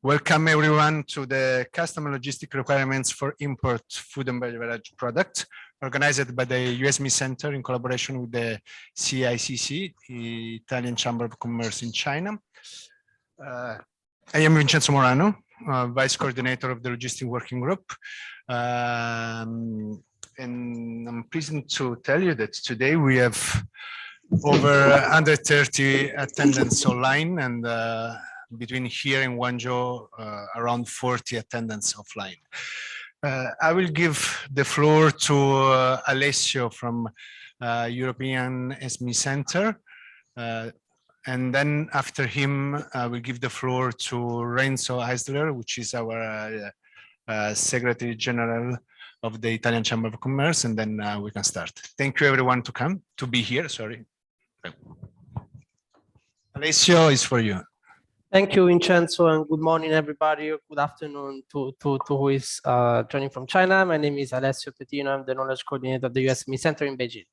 Welcome everyone to the Custom Logistic Requirements for Import Food and Beverage Products, organized by the EU SME Centre in collaboration with the CICC, the Italian Chamber of Commerce in China. I am Vincenzo Morano, Vice Coordinator of the Logistic Working Group. And I'm pleased to tell you that today we have over 130 attendants online, and between here and Guangzhou, around 40 attendants offline. I will give the floor to Alessio from European SME Centre, and then after him, I will give the floor to Renzo Eisler, which is our Secretary General of the Italian Chamber of Commerce, and then we can start. Thank you everyone to be here, sorry. Alessio is for you. Thank you, Vincenzo, and good morning, everybody. Good afternoon to who is joining from China. My name is Alessio Pettino. I'm the Knowledge Coordinator of the EU SME Centre in Beijing.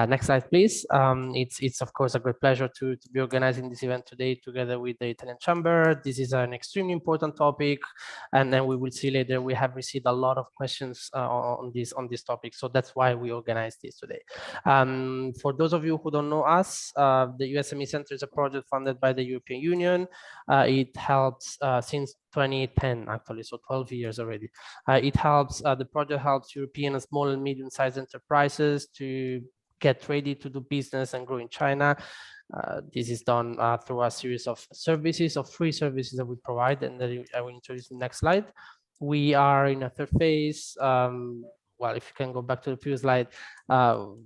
Next slide, please. It's of course a great pleasure to be organizing this event today together with the Italian Chamber. This is an extremely important topic, and then we will see later we have received a lot of questions on this topic, so that's why we organized this today. For those of you who don't know us, the EU SME Centre is a project funded by the European Union. It helps since 2010, actually, so 12 years already. The project helps European and small and medium-sized enterprises to get ready to do business and grow in China. This is done through a series of services, of free services that we provide, and I will introduce the next slide. We are in a third phase. Well, if you can go back to the previous slide,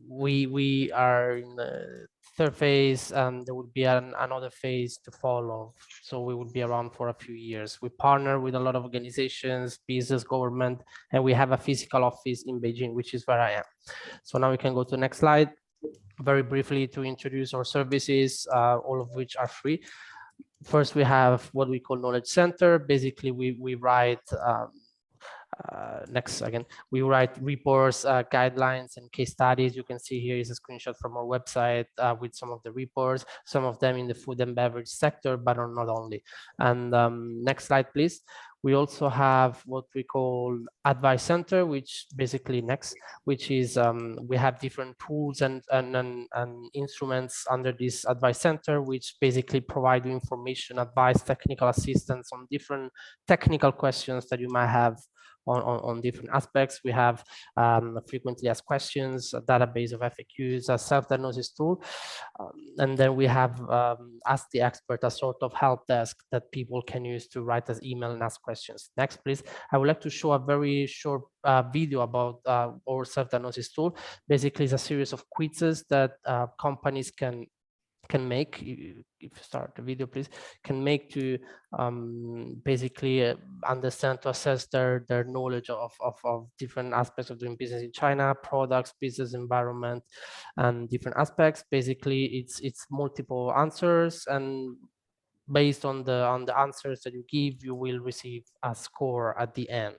we are in the third phase, and there will be another phase to follow. So we will be around for a few years. We partner with a lot of organizations, business, government, and we have a physical office in Beijing, which is where I am. So now we can go to the next slide. Very briefly to introduce our services, all of which are free. First, we have what we call Knowledge Center. Basically, we write we write reports, guidelines, and case studies. You can see here is a screenshot from our website with some of the reports, some of them in the food and beverage sector, but not only. And next slide, please. We also have what we call Advice Center, which basically which is we have different tools and instruments under this Advice Center, which basically provide you information, advice, technical assistance on different technical questions that you might have on different aspects. We have frequently asked questions, a database of FAQs, a self-diagnosis tool, and then we have Ask the Expert, a sort of help desk that people can use to write us email and ask questions. Next, please. I would like to show a very short video about our self-diagnosis tool. Basically, it's a series of quizzes that companies can make, if you start the video, please, can make to basically understand, to assess their knowledge of different aspects of doing business in China, products, business environment, and different aspects. Basically, it's multiple answers, and based on the answers that you give, you will receive a score at the end,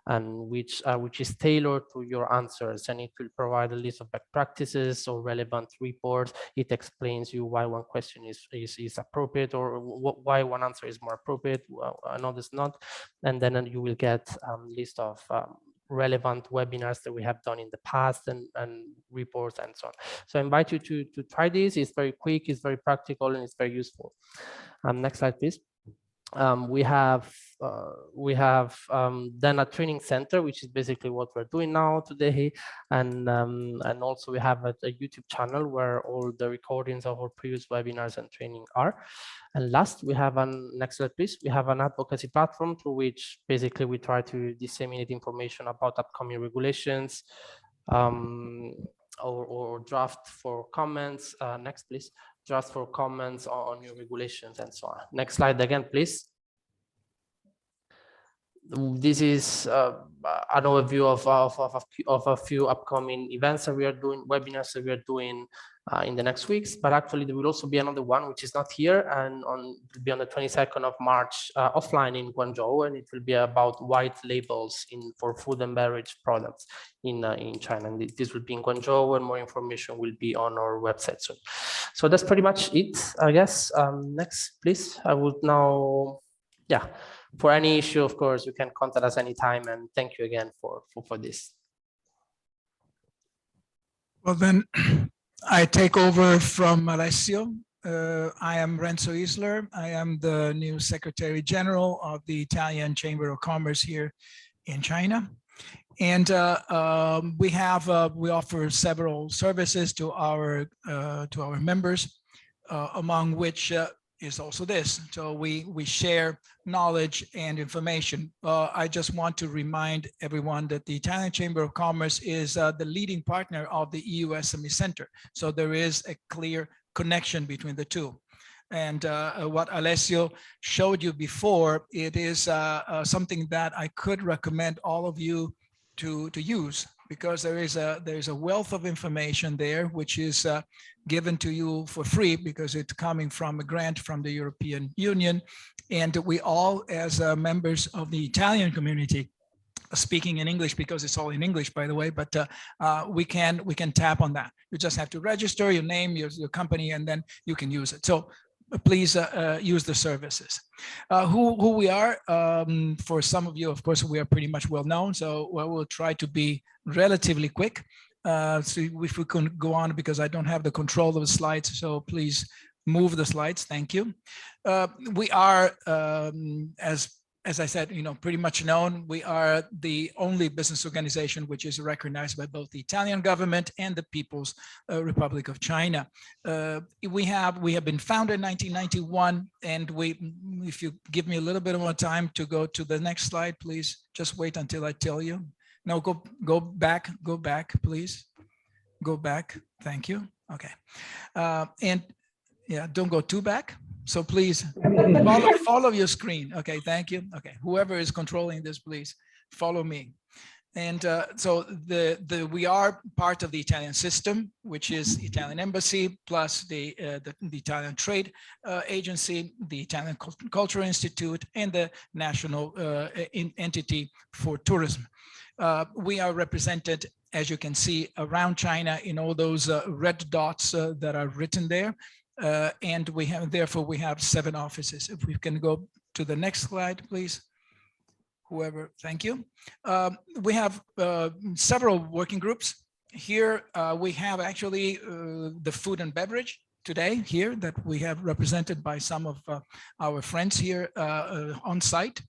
and which is tailored to your answers, and it will provide a list of best practices or relevant reports. It explains you why one question is appropriate, or why one answer is more appropriate, another's not, and then you will get a list of relevant webinars that we have done in the past, and reports and so on. So I invite you to try this. It's very quick, it's very practical, and it's very useful. Next slide, please. We have then a training center, which is basically what we're doing now today, and also we have a YouTube channel where all the recordings of our previous webinars and training are. And last, we have next slide, please. We have an advocacy platform through which basically we try to disseminate information about upcoming regulations, or draft for comments. Next, please. Draft for comments on new regulations and so on. Next slide again, please. This is an overview of a few upcoming events that we are doing, webinars that we are doing in the next weeks. But actually, there will also be another one which is not here, and it will be on the 22nd of March offline in Guangzhou, and it will be about white labels for food and beverage products in China. And this will be in Guangzhou, and more information will be on our website soon. So that's pretty much it, I guess. Next, please. I would now yeah, for any issue, of course, you can contact us anytime. And thank you again for this. Well, then I take over from Alessio. I am Renzo Isler. I am the new Secretary General of the Italian Chamber of Commerce here in China. And we offer several services to our members, among which is also this. So we share knowledge and information. I just want to remind everyone that the Italian Chamber of Commerce is the leading partner of the EU SME Centre. So there is a clear connection between the two. And what Alessio showed you before, it is something that I could recommend all of you to use, because there is a wealth of information there, which is given to you for free because it's coming from a grant from the European Union. And we all, as members of the Italian community, speaking in English, because it's all in English, by the way, but we can tap on that. You just have to register your name, your company, and then you can use it. So please use the services. Who we are, for some of you, of course, we are pretty much well known, so we'll try to be relatively quick. So if we can go on, because I don't have the control of the slides, so please move the slides. Thank you. We are, as I said, pretty much known. We are the only business organization which is recognized by both the Italian government and the People's Republic of China. We have been founded in 1991, and if you give me a little bit more time to go to the next slide, please. Just wait until I tell you. No, go back, please. Go back. Thank you. Okay, and yeah, don't go too back. So please follow your screen. Okay, thank you. Okay, whoever is controlling this, please follow me. And so we are part of the Italian system, which is Italian Embassy, plus the Italian Trade Agency, the Italian Cultural Institute, and the National Entity for Tourism. We are represented, as you can see, around China in all those red dots that are written there. And therefore we have 7 offices. If we can go to the next slide, please. Whoever, thank you. We have several working groups. Here we have actually the food and beverage today here that we have represented by some of our friends here on site.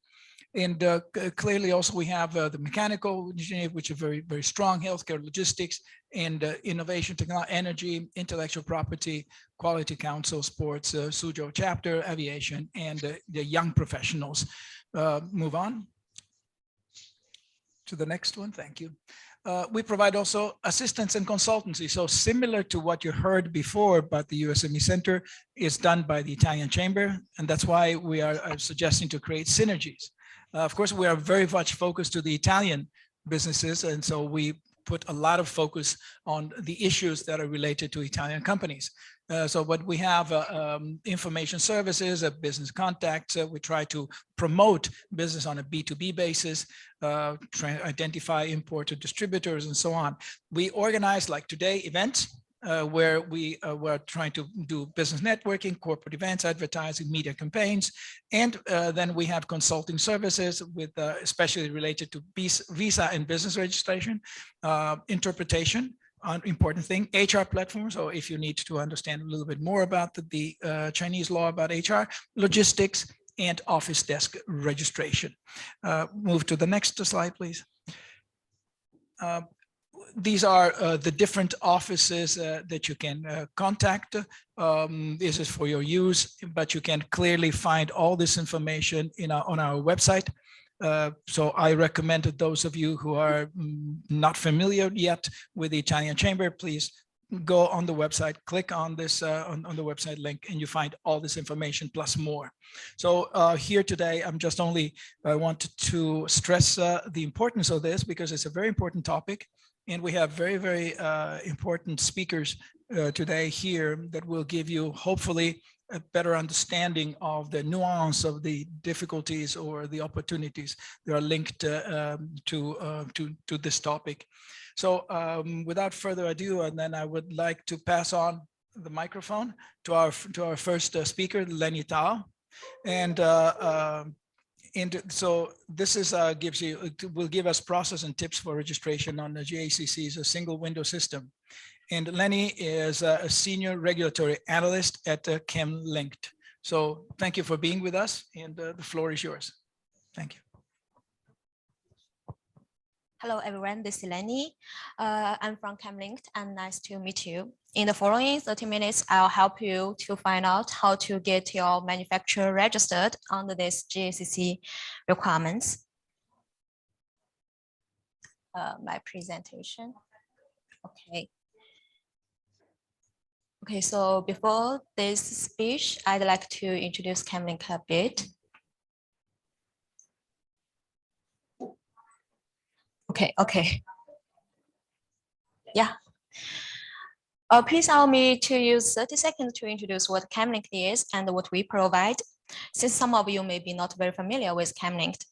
And clearly also we have the mechanical engineering, which are very, very strong, healthcare, logistics, and innovation, technology, energy, intellectual property, quality council, sports, Suzhou chapter, aviation, and the young professionals. Move on to the next one. Thank you. We provide also assistance and consultancy. So similar to what you heard before about the EU SME Centre is done by the Italian Chamber. And that's why we are suggesting to create synergies. Of course, we are very much focused to the Italian businesses, and so we put a lot of focus on the issues that are related to Italian companies. But we have information services, business contacts. We try to promote business on a B2B basis, identify imported distributors, and so on. We organize, like today, events. Where we're trying to do business networking, corporate events, advertising, media campaigns. And then we have consulting services with especially related to visa and business registration, interpretation, important thing, HR platforms. So if you need to understand a little bit more about the Chinese law about HR, logistics, and office desk registration. Move to the next slide, please. These are the different offices that you can contact. This is for your use, but you can clearly find all this information on our website. So I recommend that those of you who are not familiar yet with the Italian Chamber, please go on the website, click on this on the website link, and you find all this information plus more. So here today, I wanted to stress the importance of this because it's a very important topic. And we have very, very important speakers today here that will give you, hopefully, a better understanding of the nuance of the difficulties or the opportunities that are linked to this topic. So without further ado, and then I would like to pass on the microphone to our first speaker, Lenny Tao. And And so this is will give us process and tips for registration on the GACC's a single window system. And Lenny is a senior regulatory analyst at ChemLinked. So thank you for being with us, and the floor is yours. Thank you. Hello, everyone. This is Lenny. I'm from ChemLinked, and nice to meet you. In the following 30 minutes, I'll help you to find out how to get your manufacturer registered under this GACC requirements. My presentation. Okay. Okay, so before this speech, I'd like to introduce ChemLinked a bit. Okay. Yeah. Please allow me to use 30 seconds to introduce what ChemLinked is and what we provide, since some of you may be not very familiar with ChemLinked.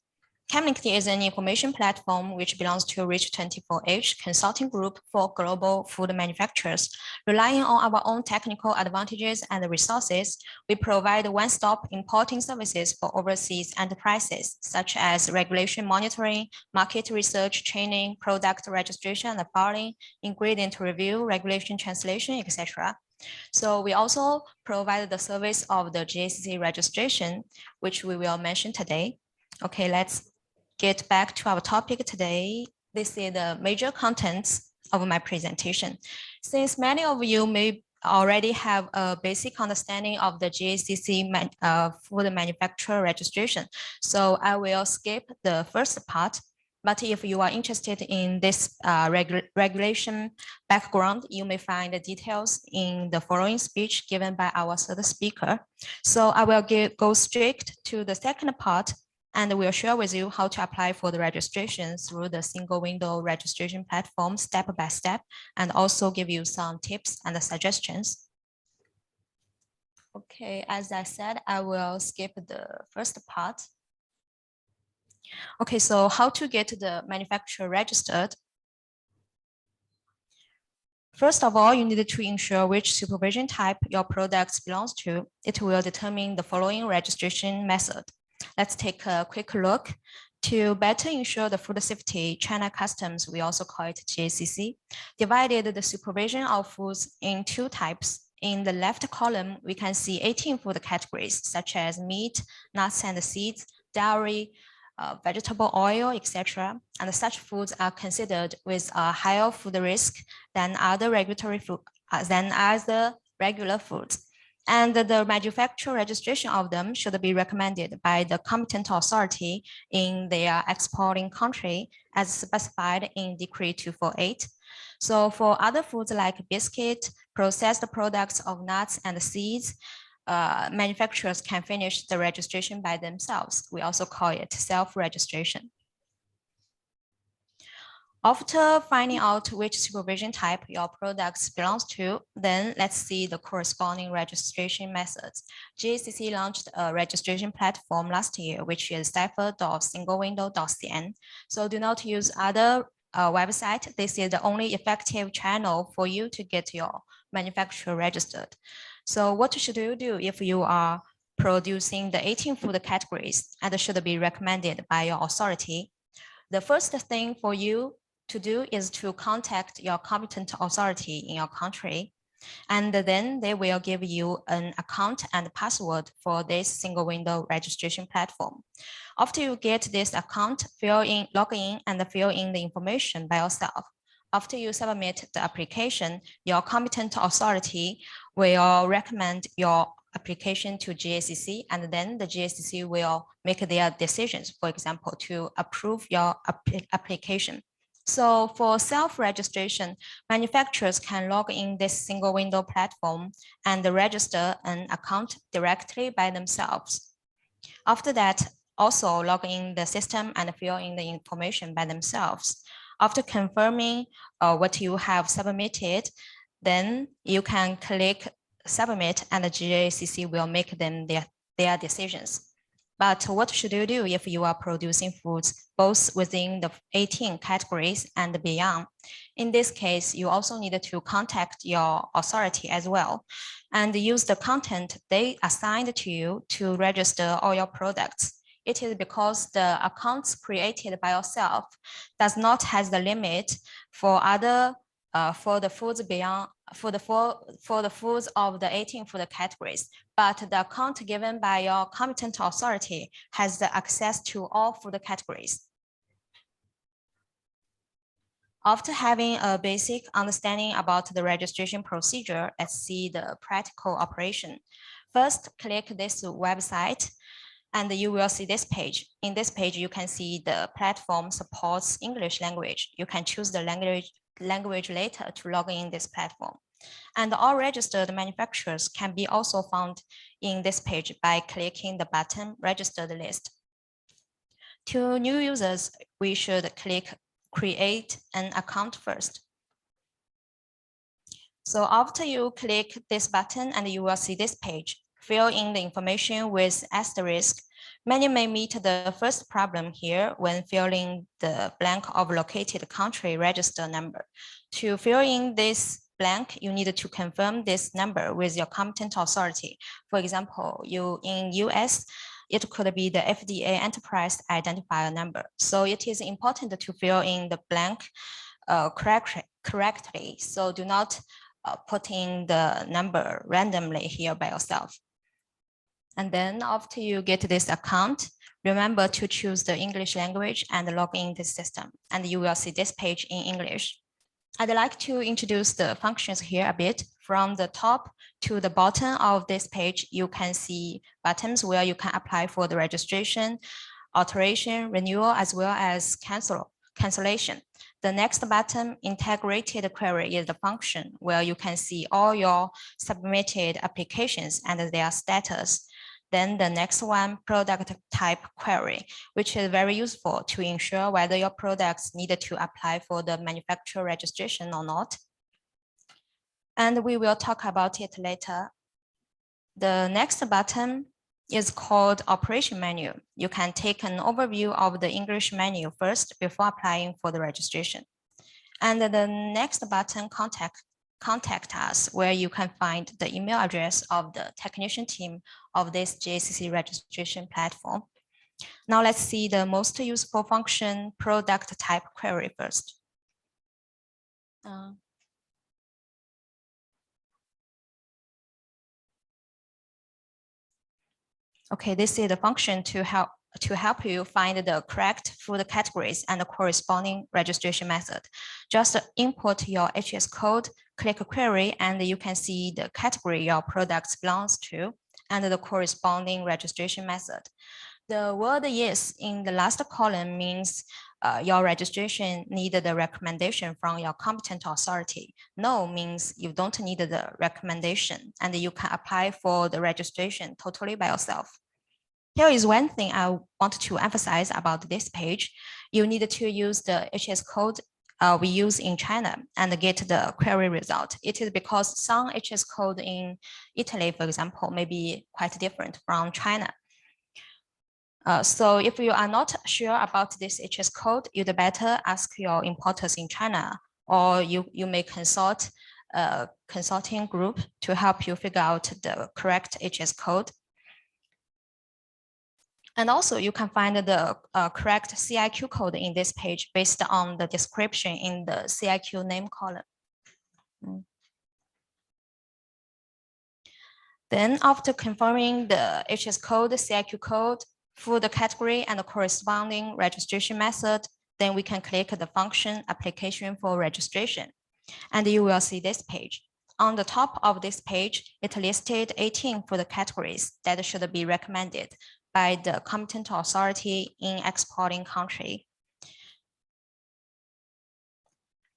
ChemLinked is an information platform which belongs to Reach24H consulting group for global food manufacturers. Relying on our own technical advantages and resources, we provide one-stop importing services for overseas enterprises, such as regulation monitoring, market research, training, product registration and filing, ingredient review, regulation translation, etc. So we also provide the service of the GACC registration, which we will mention today. Okay, let's get back to our topic today. This is the major contents of my presentation. Since many of you may already have a basic understanding of the GACC food manufacturer registration, so I will skip the first part. But if you are interested in this regulation background, you may find the details in the following speech given by our third speaker. So I will go straight to the second part, and we'll share with you how to apply for the registration through the single window registration platform step by step, and also give you some tips and suggestions. Okay, as I said, I will skip the first part. Okay, so how to get the manufacturer registered? First of all, you need to ensure which supervision type your products belongs to. It will determine the following registration method. Let's take a quick look. To better ensure the food safety, China Customs, we also call it GACC, divided the supervision of foods in two types. In the left column, we can see 18 food categories, such as meat, nuts and seeds, dairy, vegetable oil, etc. And such foods are considered with a higher food risk than other regular foods. And the manufacturer registration of them should be recommended by the competent authority in their exporting country as specified in Decree 248. So for other foods like biscuit, processed products of nuts and seeds, manufacturers can finish the registration by themselves. We also call it self-registration. After finding out which supervision type your products belongs to, then let's see the corresponding registration methods. GACC launched a registration platform last year, which is cipher.singlewindow.cn. So do not use other website. This is the only effective channel for you to get your manufacturer registered. So what should you do if you are producing the 18 food categories and should be recommended by your authority? The first thing for you to do is to contact your competent authority in your country, and then they will give you an account and password for this single window registration platform. After you get this account, log in and fill in the information by yourself. After you submit the application, your competent authority will recommend your application to GACC, and then the GACC will make their decisions, for example, to approve your application. So for self-registration, manufacturers can log in this single window platform and register an account directly by themselves. After that, also log in the system and fill in the information by themselves. After confirming what you have submitted, then you can click submit and the GACC will make them their decisions. But what should you do if you are producing foods both within the 18 categories and beyond? In this case, you also need to contact your authority as well and use the content they assigned to you to register all your products. It is because the accounts created by yourself does not have the limit for other for the foods beyond for the foods of the 18 food categories, but the account given by your competent authority has the access to all food categories. After having a basic understanding about the registration procedure, let's see the practical operation. First, click this website and you will see this page. In this page, you can see the platform supports English language. You can choose the language later to log in this platform. And all registered manufacturers can be also found in this page by clicking the button registered list. To new users, we should click create an account first. So after you click this button and you will see this page, fill in the information with asterisk. Many may meet the first problem here when filling the blank of located country register number. To fill in this blank, you need to confirm this number with your competent authority. For example, in US, it could be the FDA enterprise identifier number. So it is important to fill in the blank correctly. So do not put in the number randomly here by yourself. And then after you get this account, remember to choose the English language and log in this system. And you will see this page in English. I'd like to introduce the functions here a bit. From the top to the bottom of this page, you can see buttons where you can apply for the registration, alteration, renewal, as well as cancellation. The next button, integrated query, is the function where you can see all your submitted applications and their status. Then the next one, product type query, which is very useful to ensure whether your products need to apply for the manufacturer registration or not. And we will talk about it later. The next button is called operation menu. You can take an overview of the English menu first before applying for the registration. And the next button, contact us, where you can find the email address of the technician team of this JCC registration platform. Now let's see the most useful function, product type query first. Okay, this is the function to help you find the correct food categories and the corresponding registration method. Just import your HS code, click query, and you can see the category your products belongs to and the corresponding registration method. The word yes in the last column means your registration needed the recommendation from your competent authority. No means you don't need the recommendation and you can apply for the registration totally by yourself. Here is one thing I want to emphasize about this page. You need to use the HS code we use in China and get the query result. It is because some HS code in Italy, for example, may be quite different from China. So if you are not sure about this HS code, you'd better ask your importers in China, or you may consult a consulting group to help you figure out the correct HS code. And also you can find the correct CIQ code in this page based on the description in the CIQ name column. Then after confirming the HS code, CIQ code, food category, and the corresponding registration method, then we can click the function application for registration. And you will see this page. On the top of this page, it listed 18 food categories that should be recommended by the competent authority in exporting country.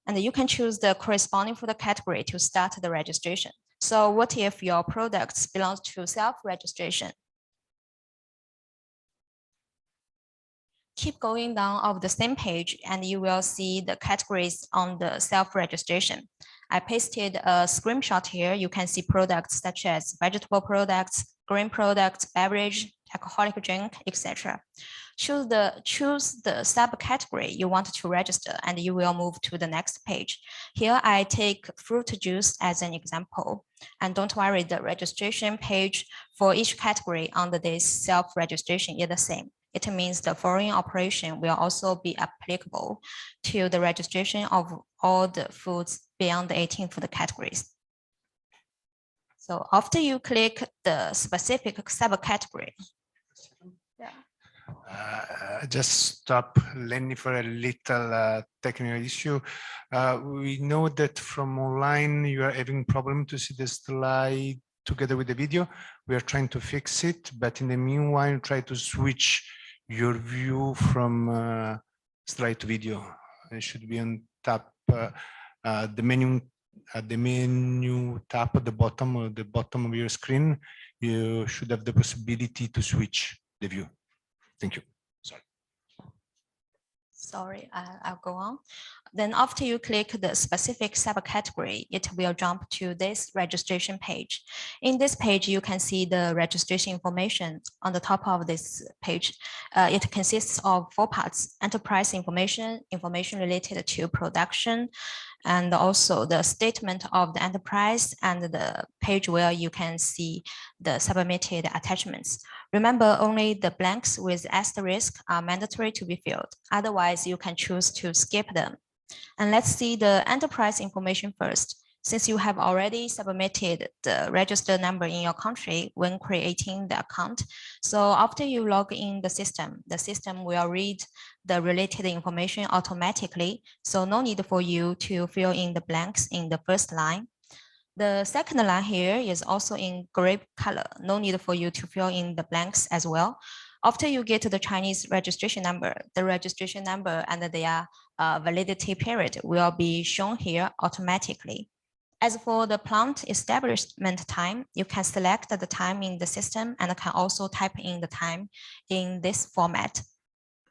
And you can choose the corresponding food category to start the registration. So what if your products belong to self-registration? Keep going down of the same page and you will see the categories on the self-registration. I pasted a screenshot here. You can see products such as vegetable products, green products, beverage, alcoholic drink, etc. Choose the subcategory you want to register and you will move to the next page. Here I take fruit juice as an example. And don't worry, the registration page for each category under this self-registration is the same. It means the foreign operation will also be applicable to the registration of all the foods beyond the 18 food categories. So after you click the specific subcategory, just stop Lenny for a little technical issue. We know that from online you are having problem to see the slide together with the video. We are trying to fix it, but in the meanwhile, try to switch your view from slide to video. It should be on top, the menu tab at the bottom of your screen. You should have the possibility to switch the view. Thank you. Sorry, I'll go on. Then after you click the specific subcategory, it will jump to this registration page. In this page, you can see the registration information on the top of this page. It consists of 4 parts: enterprise information, information related to production, and also the statement of the enterprise, and the page where you can see the submitted attachments. Remember, only the blanks with asterisk are mandatory to be filled. Otherwise, you can choose to skip them. And let's see the enterprise information first. Since you have already submitted the register number in your country when creating the account, so after you log in the system will read the related information automatically. So no need for you to fill in the blanks in the first line. The second line here is also in gray color. No need for you to fill in the blanks as well. After you get the Chinese registration number, the registration number and their validity period will be shown here automatically. As for the plant establishment time, you can select the time in the system and can also type in the time in this format.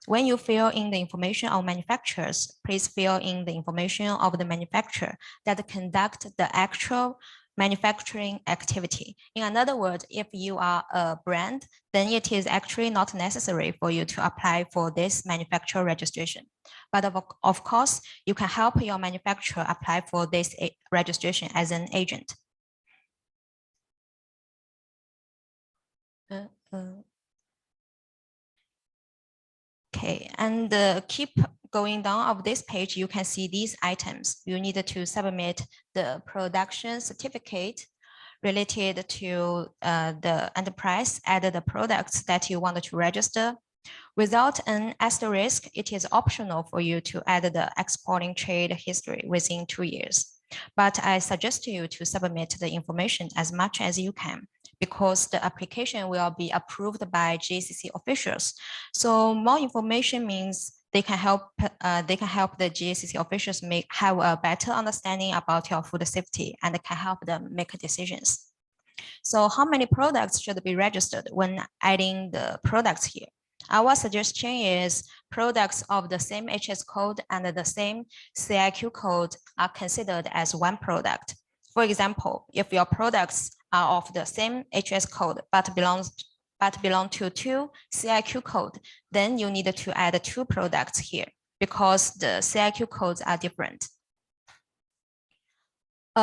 When you fill in the information of manufacturers, please fill in the information of the manufacturer that conduct the actual manufacturing activity. In other words, if you are a brand, then it is actually not necessary for you to apply for this manufacturer registration. But of course, you can help your manufacturer apply for this registration as an agent. Okay, and keep going down of this page, you can see these items. You need to submit the production certificate related to the enterprise, add the products that you want to register. Without an asterisk, it is optional for you to add the exporting trade history within 2 years. But I suggest you to submit the information as much as you can, because the application will be approved by GACC officials. So more information means they can help the GACC officials have a better understanding about your food safety and can help them make decisions. So how many products should be registered when adding the products here? Our suggestion is products of the same HS code and the same CIQ code are considered as one product. For example, if your products are of the same HS code but belong to 2 CIQ code, then you need to add 2 products here because the CIQ codes are different.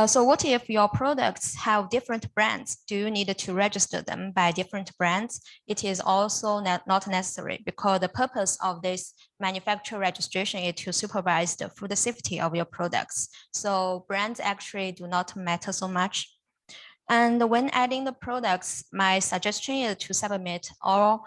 So what if your products have different brands? Do you need to register them by different brands? It is also not necessary, because the purpose of this manufacturer registration is to supervise the food safety of your products. So brands actually do not matter so much. And when adding the products, my suggestion is to submit all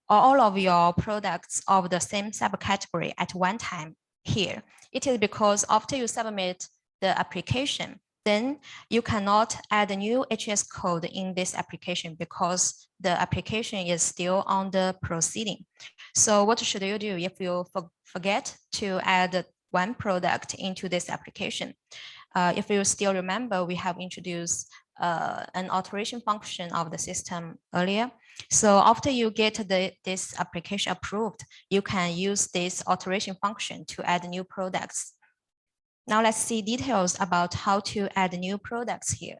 of your products of the same subcategory at one time here. It is because after you submit the application, then you cannot add a new HS code in this application because the application is still under proceeding. So what should you do if you forget to add one product into this application? If you still remember, we have introduced an alteration function of the system earlier. So after you get this application approved, you can use this alteration function to add new products. Now let's see details about how to add new products here.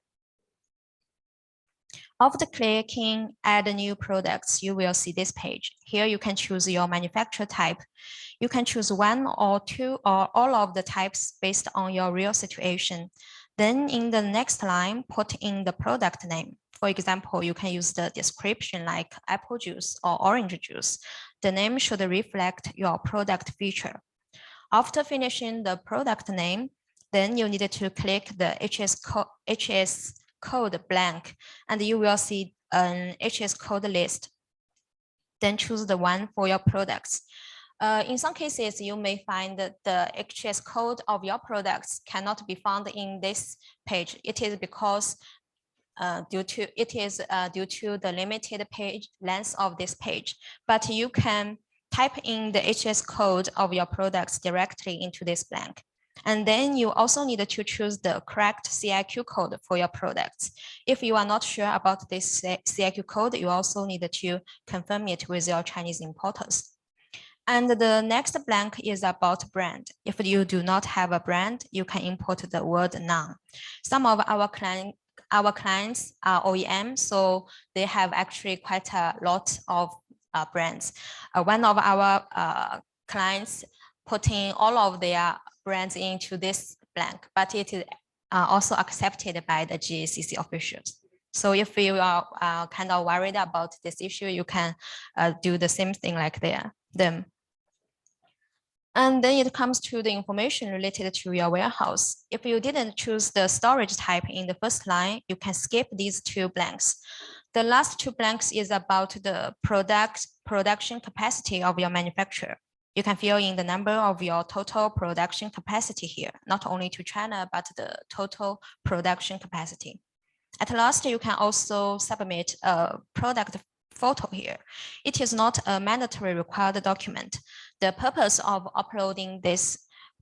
After clicking add new products, you will see this page. Here you can choose your manufacturer type. You can choose 1 or 2 or all of the types based on your real situation. Then in the next line, put in the product name. For example, you can use the description like apple juice or orange juice. The name should reflect your product feature. After finishing the product name, then you need to click the HS code blank, and you will see an HS code list. Then choose the one for your products. In some cases, you may find that the HS code of your products cannot be found in this page. It is because due to the limited page length of this page, but you can type in the HS code of your products directly into this blank. And then you also need to choose the correct CIQ code for your products. If you are not sure about this CIQ code, you also need to confirm it with your Chinese importers. And the next blank is about brand. If you do not have a brand, you can import the word none. Some of our clients are OEM, so they have actually quite a lot of brands. One of our clients putting all of their brands into this blank, but it is also accepted by the GACC officials. So if you are kind of worried about this issue, you can do the same thing like them. And then it comes to the information related to your warehouse. If you didn't choose the storage type in the first line, you can skip these two blanks. The last two blanks is about the production capacity of your manufacturer. You can fill in the number of your total production capacity here, not only to China, but the total production capacity. At last, you can also submit a product photo here. It is not a mandatory required document. The purpose of uploading this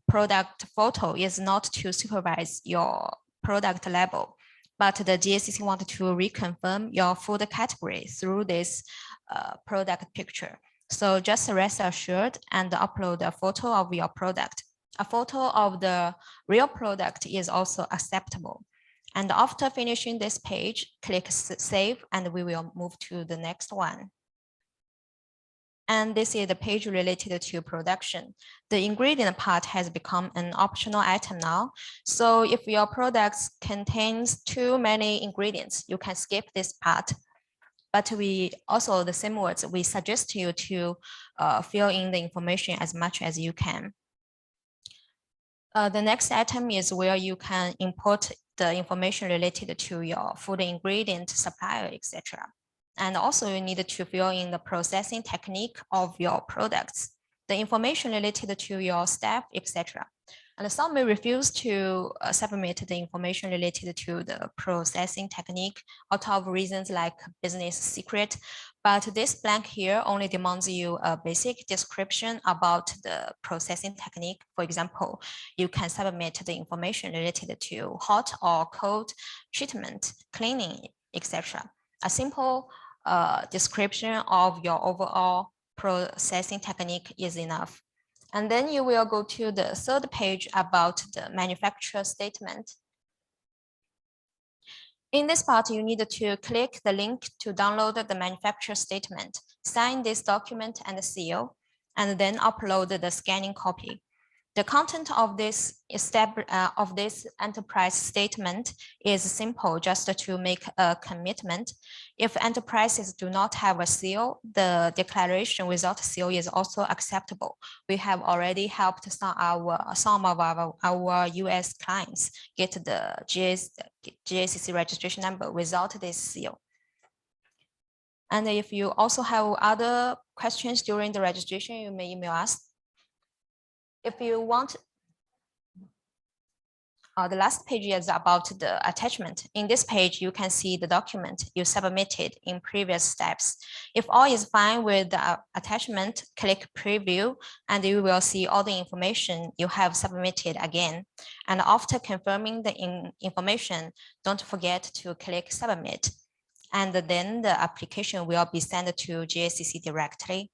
product photo is not to supervise your product label, but the GACC wanted to reconfirm your food category through this product picture. So just rest assured and upload a photo of your product. A photo of the real product is also acceptable. And after finishing this page, click save, and we will move to the next one. And this is the page related to production. The ingredient part has become an optional item now. So if your products contains too many ingredients, you can skip this part. But we also, the same words, we suggest you to fill in the information as much as you can. The next item is where you can import the information related to your food ingredient, supplier, etc. And also you need to fill in the processing technique of your products, the information related to your staff, etc. And some may refuse to submit the information related to the processing technique out of reasons like business secret. But this blank here only demands you a basic description about the processing technique. For example, you can submit the information related to hot or cold treatment, cleaning, etc. A simple description of your overall processing technique is enough. And then you will go to the third page about the manufacturer statement. In this part, you need to click the link to download the manufacturer statement, sign this document and seal, and then upload the scanning copy. The content of this enterprise statement is simple, just to make a commitment. If enterprises do not have a seal, the declaration without seal is also acceptable. We have already helped some of our US clients get the GACC registration number without this seal. And if you also have other questions during the registration, you may email us. If you want, the last page is about the attachment. In this page, you can see the document you submitted in previous steps. If all is fine with the attachment, click preview, and you will see all the information you have submitted again. And after confirming the information, don't forget to click submit. And then the application will be sent to GACC directly.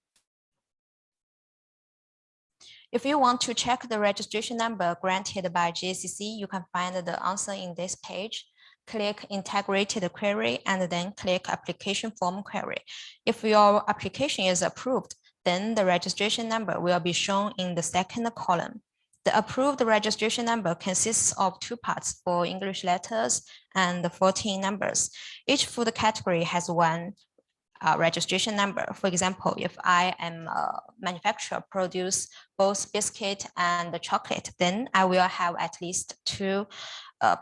If you want to check the registration number granted by GACC, you can find the answer in this page. Click integrated query and then click application form query. If your application is approved, then the registration number will be shown in the second column. The The approved registration number consists of 2 parts for English letters and 14 numbers. Each food category has one registration number. For example, if I am a manufacturer produce both biscuit and chocolate, then I will have at least 2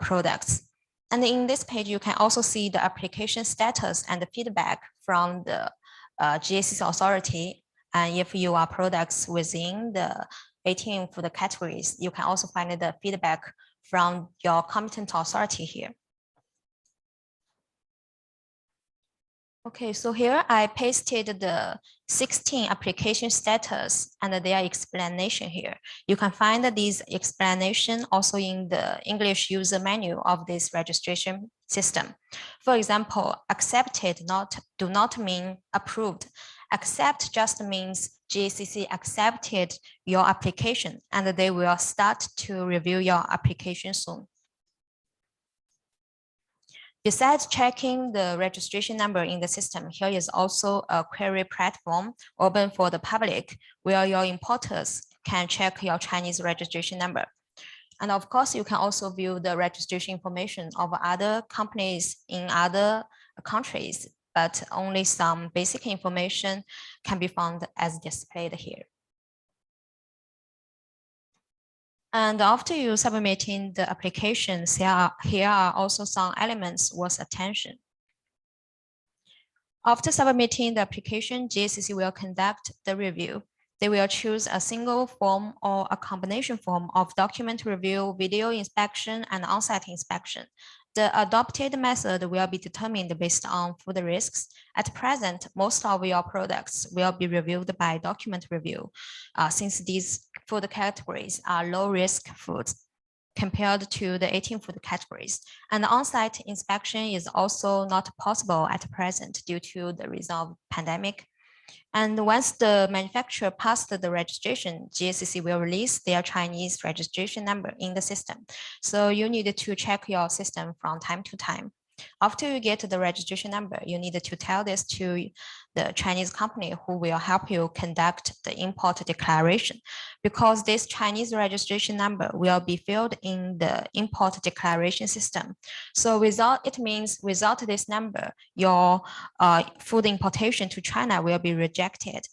products. And in this page, you can also see the application status and the feedback from the GACC authority. And if you are products within the 18 food categories, you can also find the feedback from your competent authority here. Okay, so here I pasted the 16 application status and their explanation here. You can find these explanation also in the English user manual of this registration system. For example, accepted do not mean approved. Accept just means GACC accepted your application and they will start to review your application soon. Besides checking the registration number in the system, here is also a query platform open for the public where your importers can check your Chinese registration number. And of course, you can also view the registration information of other companies in other countries, but only some basic information can be found as displayed here. And after you submitting the applications, here are also some elements worth attention. After submitting the application, GACC will conduct the review. They will choose a single form or a combination form of document review, video inspection, and on-site inspection. The adopted method will be determined based on food risks. At present, most of your products will be reviewed by document review, since these food categories are low-risk foods compared to the 18 food categories. And on-site inspection is also not possible at present due to the reason of pandemic. And once the manufacturer passed the registration, GACC will release their Chinese registration number in the system. So you need to check your system from time to time. After you get the registration number, you need to tell this to the Chinese company who will help you conduct the import declaration, because this Chinese registration number will be filled in the import declaration system. So it means without this number, your food importation to China will be rejected.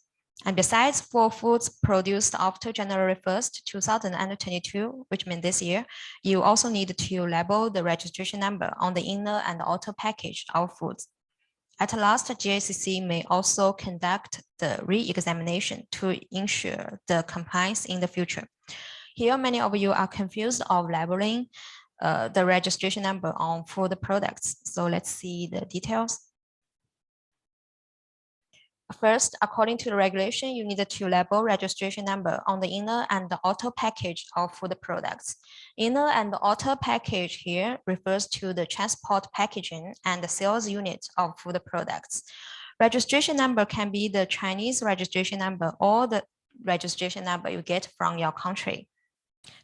And besides, for foods produced after January 1st, 2022, which means this year, you also need to label the registration number on the inner and outer package of foods. At last, GACC may also conduct the re-examination to ensure the compliance in the future. Here, many of you are confused of labeling the registration number on food products. So let's see the details. First, according to the regulation, you need to label registration number on the inner and the outer package of food products. Inner and the outer package here refers to the transport packaging and the sales unit of food products. Registration number can be the Chinese registration number or the registration number you get from your country.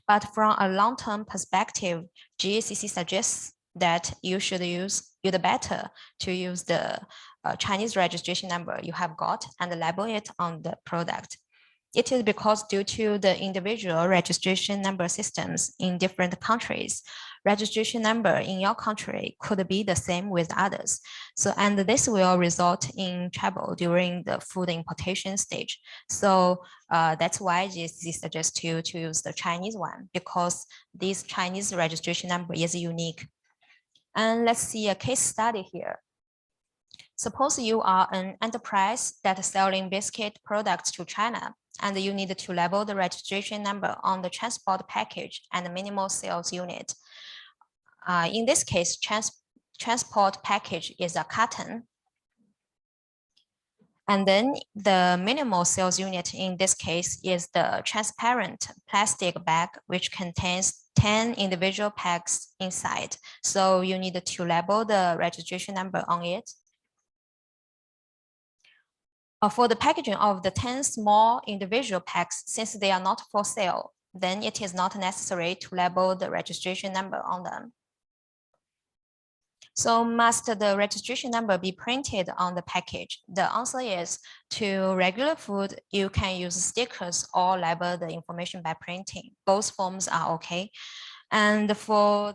But from a long-term perspective, GACC suggests that you'd better to use the Chinese registration number you have got and label it on the product. It is because due to the individual registration number systems in different countries, registration number in your country could be the same with others. So, and this will result in trouble during the food importation stage. So that's why GACC suggests you to use the Chinese one, because this Chinese registration number is unique. And let's see a case study here. Suppose you are an enterprise that is selling biscuit products to China, and you need to label the registration number on the transport package and the minimal sales unit. In this case, transport package is a carton. And then the minimal sales unit in this case is the transparent plastic bag, which contains 10 individual packs inside. So you need to label the registration number on it. For the packaging of the 10 small individual packs, since they are not for sale, then it is not necessary to label the registration number on them. So must the registration number be printed on the package? The answer is to regular food, you can use stickers or label the information by printing. Both forms are okay. And for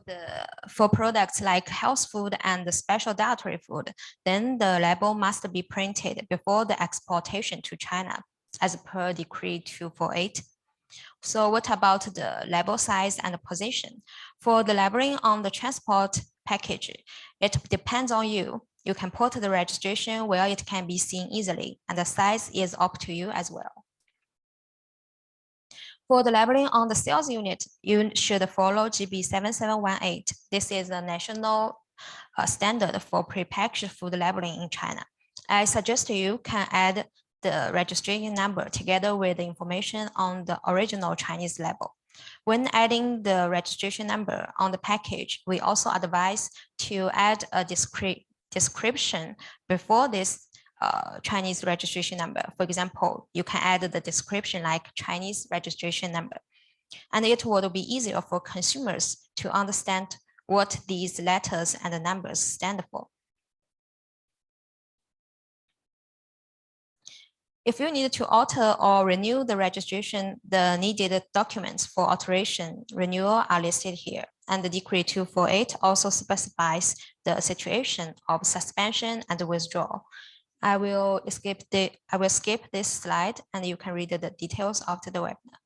products like health food and the special dietary food, then the label must be printed before the exportation to China, as per Decree 248. So what about the label size and position? For the labeling on the transport package, it depends on you. You can put the registration where it can be seen easily, and the size is up to you as well. For the labeling on the sales unit, you should follow GB 7718. This is a national standard for prepackaged food labeling in China. I suggest you can add the registration number together with the information on the original Chinese label. When adding the registration number on the package, we also advise to add a description before this Chinese registration number. For example, you can add the description like Chinese registration number, and it will be easier for consumers to understand what these letters and the numbers stand for. If you need to alter or renew the registration, the needed documents for alteration renewal are listed here. And the Decree 248 also specifies the situation of suspension and withdrawal. I will skip this slide and you can read the details after the webinar.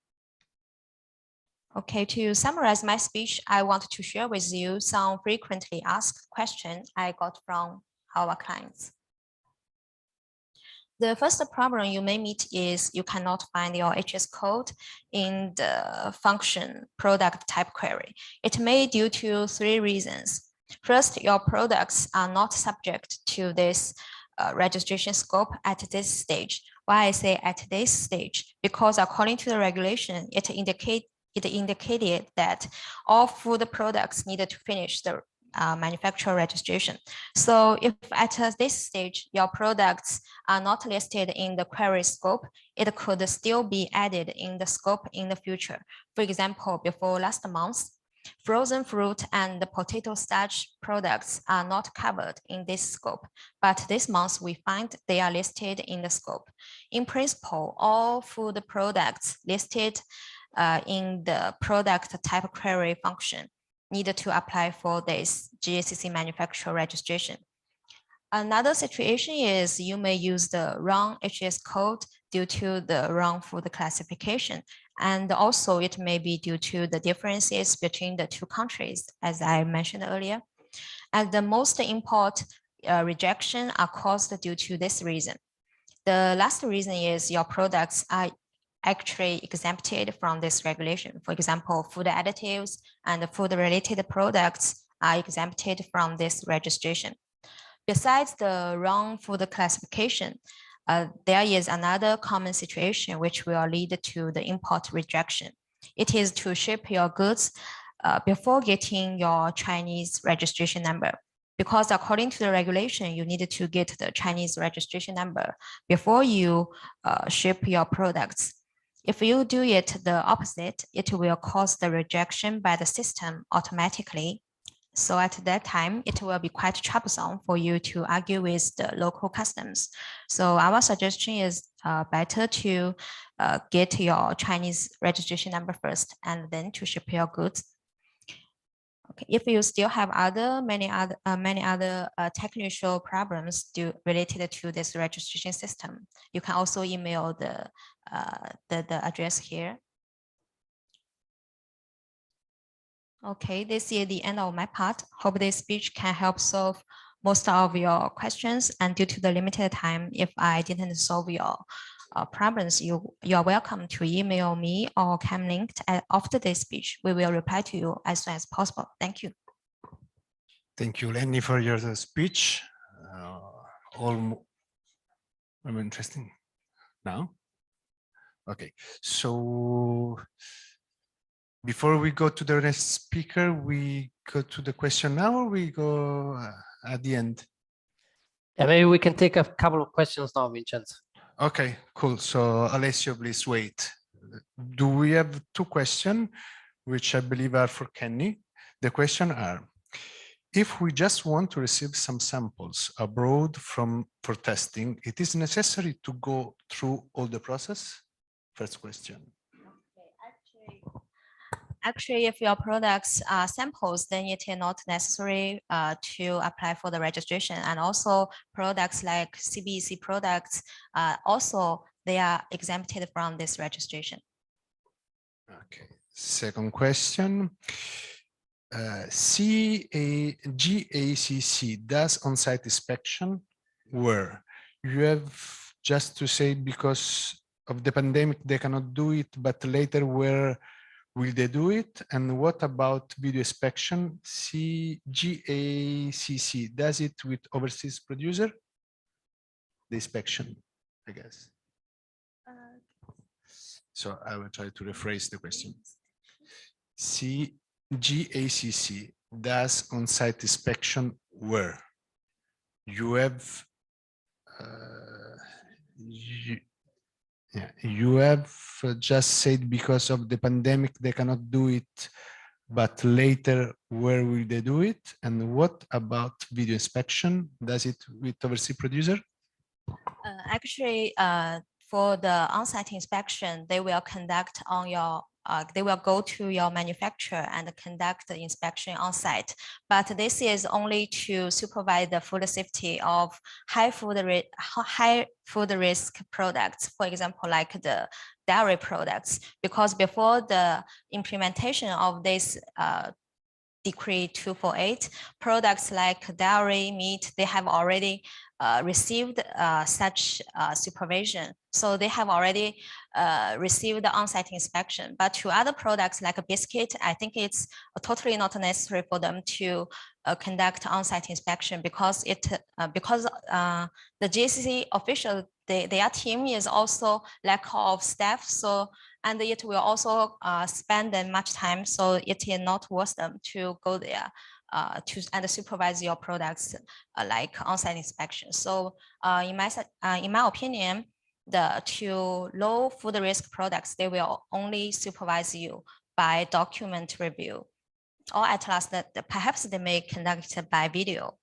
Okay, to summarize my speech, I want to share with you some frequently asked questions I got from our clients. The first problem you may meet is you cannot find your HS code in the function product type query. It may be due to 3 reasons. First, your products are not subject to this registration scope at this stage. Why I say at this stage? Because according to the regulation, it indicated that all food products needed to finish the manufacturer registration. So if at this stage, your products are not listed in the query scope, it could still be added in the scope in the future. For example, before last month, frozen fruit and potato starch products are not covered in this scope, but this month we find they are listed in the scope. In principle, all food products listed in the product type query function needed to apply for this GACC manufacturer registration. Another situation is you may use the wrong HS code due to the wrong food classification. And also it may be due to the differences between the 2 countries, as I mentioned earlier. And the most import rejection are caused due to this reason. The last reason is your products are actually exempted from this regulation. For example, food additives and food-related products are exempted from this registration. Besides the wrong food classification, there is another common situation which will lead to the import rejection. It is to ship your goods before getting your Chinese registration number. Because according to the regulation, you need to get the Chinese registration number before you ship your products. If you do it the opposite, it will cause the rejection by the system automatically. So at that time, it will be quite troublesome for you to argue with the local customs. So our suggestion is better to get your Chinese registration number first and then to ship your goods. Okay. If you still have many other technical problems related to this registration system, you can also email the address here. Okay, this is the end of my part. Hope this speech can help solve most of your questions. And due to the limited time, if I didn't solve your problems, you are welcome to email me or come linked after this speech. We will reply to you as soon as possible. Thank you. Thank you, Lenny, for your speech. All interesting now. Okay, so before we go to the next speaker, we go to the question now, or we go at the end? Yeah, maybe we can take a couple of questions now, Vincent. Okay, cool. So Alessio, please wait. Do we have 2 questions, which I believe are for Kenny? The question are, if we just want to receive some samples abroad for testing, it is necessary to go through all the process? First question. Actually, if your products are samples, then it is not necessary to apply for the registration. And also products like CBEC products, also they are exempted from this registration. Okay. Second question. GACC does on-site inspection where? You have just to say because of the pandemic they cannot do it, but later where will they do it? And what about video inspection? GACC does it with overseas producer? The inspection, I guess. So I will try to rephrase the question. GACC does on-site inspection where? You have you have just said because of the pandemic they cannot do it, but later where will they do it? And what about video inspection? Does it with overseas producer? Actually, for the on-site inspection, they will conduct on your they will go to your manufacturer and conduct the inspection on site. But this is only to supervise the food safety of high food risk products, for example, like the dairy products, because before the implementation of this Decree 248, products like dairy, meat, they have already received such supervision. So they have already received the on-site inspection. But to other products like a biscuit, I think it's totally not necessary for them to conduct on-site inspection because the GCC official, their team is also lack of staff. So and it will also spend them much time. So it is not worth them to go there and supervise your products like on-site inspection. So in my opinion, the two low food risk products, they will only supervise you by document review, or at last that perhaps they may conduct it by video.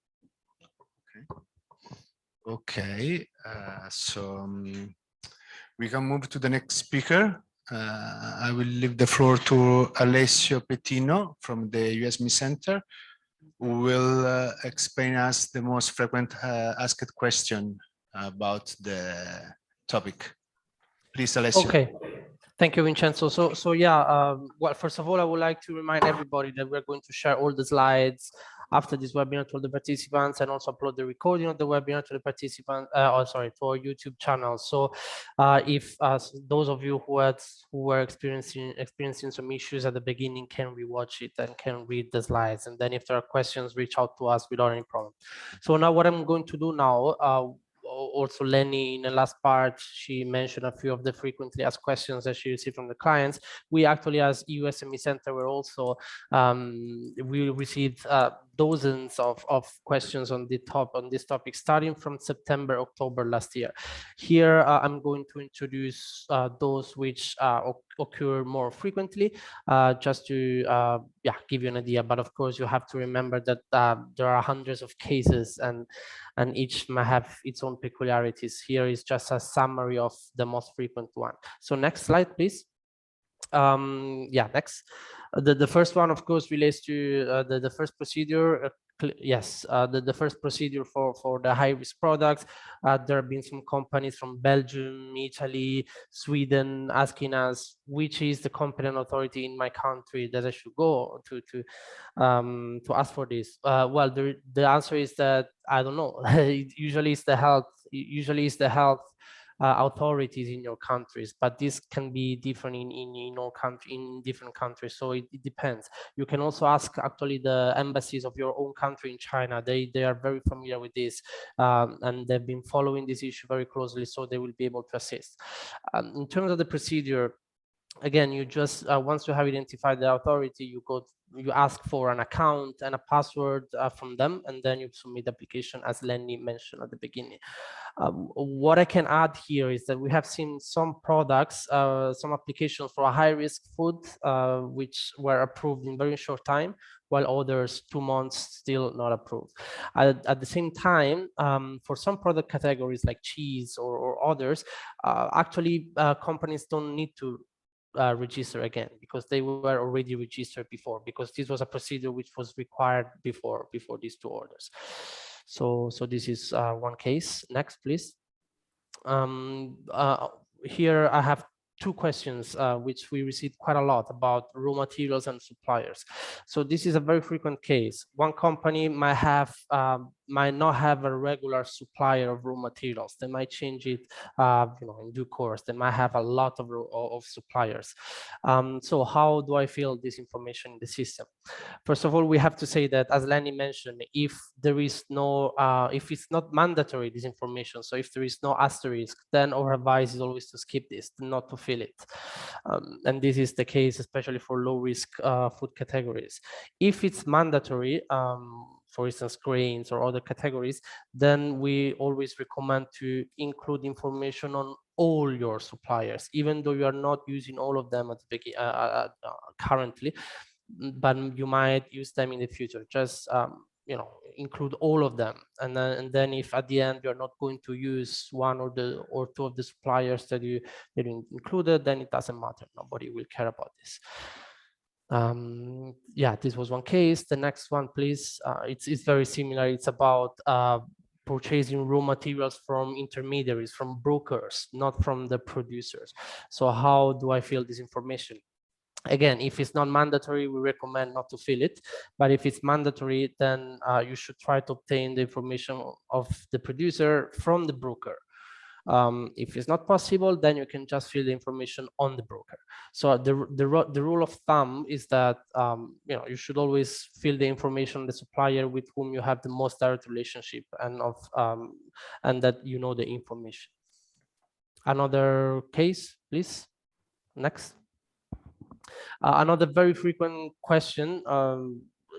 Okay, so we can move to the next speaker. I will leave the floor to Alessio Pettino from the EU SME Centre, who will explain us the most frequent asked question about the topic. Please, Alessio. Okay. Thank you, Vincenzo. So yeah, well, first of all, I would like to remind everybody that we're going to share all the slides after this webinar to the participants, and also upload the recording of the webinar to the participants, to our YouTube channel. So if those of you who were experiencing some issues at the beginning can rewatch it and can read the slides, and then if there are questions, reach out to us without any problem. So now what I'm going to do now, also Lenny in the last part, she mentioned a few of the frequently asked questions that she received from the clients. We actually, as EU SME Centre, we're also, we received dozens of questions on this topic starting from September, October last year. Here, I'm going to introduce those which occur more frequently, just to give you an idea. But of course, you have to remember that there are hundreds of cases, and each might have its own peculiarities. Here is just a summary of the most frequent one. So next slide, please. Next. The first one, of course, relates to the first procedure. Yes, the first procedure for the high-risk products. There have been some companies from Belgium, Italy, Sweden asking us which is the competent authority in my country that I should go to ask for this. Well, the answer is that I don't know. Usually it's the health authorities in your countries, but this can be different in different countries, so it depends. You can also ask actually the embassies of your own country in China. They are very familiar with this, and they've been following this issue very closely, so they will be able to assist. In terms of the procedure, again, you just once you have identified the authority, you ask for an account and a password from them, and then you submit the application as Lenny mentioned at the beginning. What I can add here is that we have seen some products, some applications for a high-risk food, which were approved in very short time, while others 2 months still not approved. At the same time, for some product categories like cheese or others, actually companies don't need to register again because they were already registered before, because this was a procedure which was required before these 2 orders. So this is one case. Next, please. Here I have 2 questions which we received quite a lot about raw materials and suppliers. So this is a very frequent case. One company might not have a regular supplier of raw materials. They might change it in due course. They might have a lot of suppliers. So how do I fill this information in the system? First of all, we have to say that, as Lenny mentioned, if there is no, if it's not mandatory, this information, so if there is no asterisk, then our advice is always to skip this, not to fill it. And this is the case, especially for low risk food categories. If it's mandatory, for instance, grains or other categories, then we always recommend to include information on all your suppliers, even though you are not using all of them at the beginning, currently, but you might use them in the future. Just include all of them, and then if at the end you're not going to use one or 2 of the suppliers that you included, then it doesn't matter. Nobody will care about this. Yeah, this was one case. The next one, please. It's very similar. It's about purchasing raw materials from intermediaries, from brokers, not from the producers. So how do I fill this information? Again, if it's not mandatory, we recommend not to fill it. But if it's mandatory, then you should try to obtain the information of the producer from the broker. If it's not possible, then you can just fill the information on the broker. So the rule of thumb is that you should always fill the information on the supplier with whom you have the most direct relationship and that you know the information. Another case, please. Next. Another very frequent question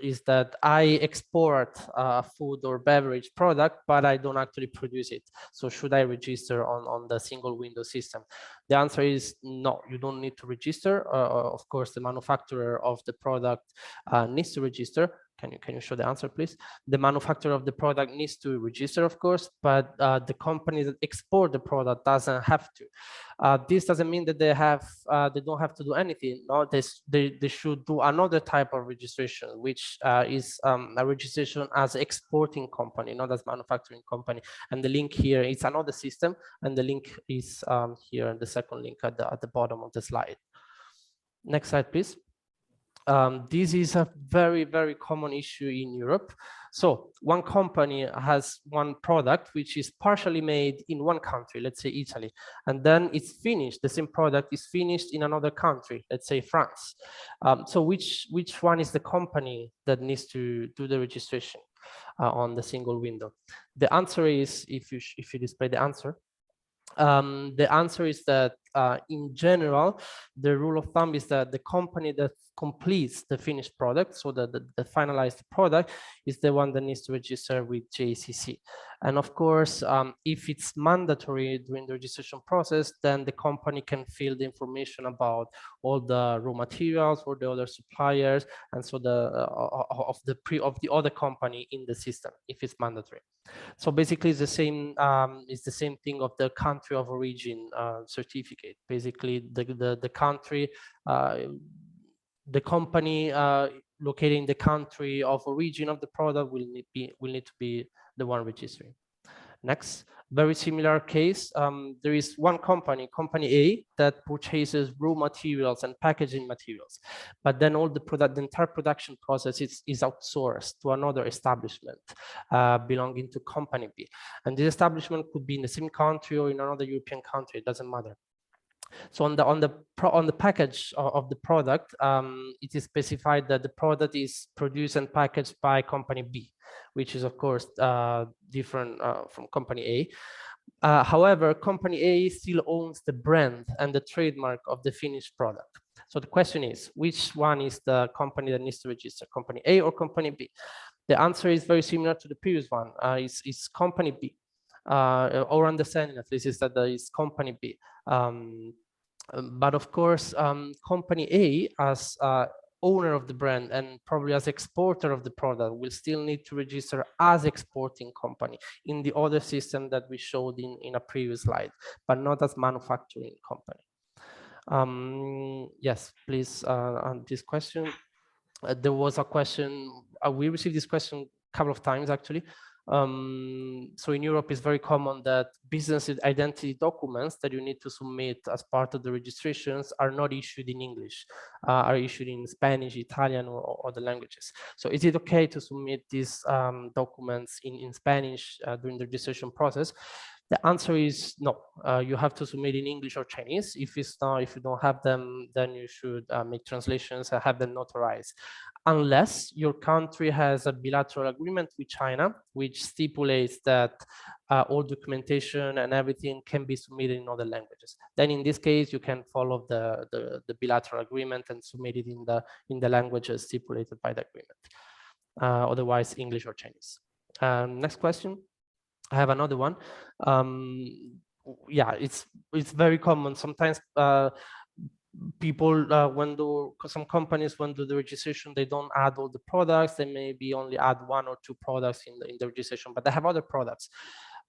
is that I export a food or beverage product, but I don't actually produce it. So should I register on the single window system? The answer is no, you don't need to register. Of course, the manufacturer of the product needs to register. Can you show the answer, please? The manufacturer of the product needs to register, of course, but the company that export the product doesn't have to. This doesn't mean that they don't have to do anything. No, they should do another type of registration, which is a registration as exporting company, not as manufacturing company. And the link here is another system, and the link is here, the second link at the bottom of the slide. Next slide, please. This is a very, very common issue in Europe. So one company has one product which is partially made in one country, let's say Italy, and then it's finished. The same product is finished in another country, let's say France. So which one is the company that needs to do the registration on the single window? The answer is, if you display the answer is that in general, the rule of thumb is that the company that completes the finished product, so that the finalized product, is the one that needs to register with JCC. And of course, if it's mandatory during the registration process, then the company can fill the information about all the raw materials or the other suppliers, and so of the other company in the system, if it's mandatory. So basically, it's the same thing of the country of origin certificate. Basically, the country, the company located in the country of origin of the product will need to be the one registering. Next, very similar case. There is one company A, that purchases raw materials and packaging materials, but then all the entire production process is outsourced to another establishment belonging to company B. And this establishment could be in the same country or in another European country, it doesn't matter. So on the package of the product, it is specified that the product is produced and packaged by company B, which is of course different from company A. However, company A still owns the brand and the trademark of the finished product. So the question is, which one is the company that needs to register, company A or company B? The answer is very similar to the previous one. It's company B. Our understanding, at least, is that it's company B. But of course, company A, as owner of the brand and probably as exporter of the product, will still need to register as exporting company in the other system that we showed in a previous slide, but not as manufacturing company. Yes, please, on this question. There was a question, we received this question a couple of times actually. So in Europe, it's very common that business identity documents that you need to submit as part of the registrations are not issued in English, are issued in Spanish, Italian, or other languages. So is it okay to submit these documents in Spanish during the registration process? The answer is no. You have to submit in English or Chinese. If you don't have them, then you should make translations and have them notarized, unless your country has a bilateral agreement with China, which stipulates that all documentation and everything can be submitted in other languages. Then in this case, you can follow the bilateral agreement and submit it in the languages stipulated by the agreement. Otherwise, English or Chinese. Next question. I have another one. Yeah, it's very common. Sometimes people, some companies, when do the registration, they don't add all the products. They maybe only add 1 or 2 products in the registration, but they have other products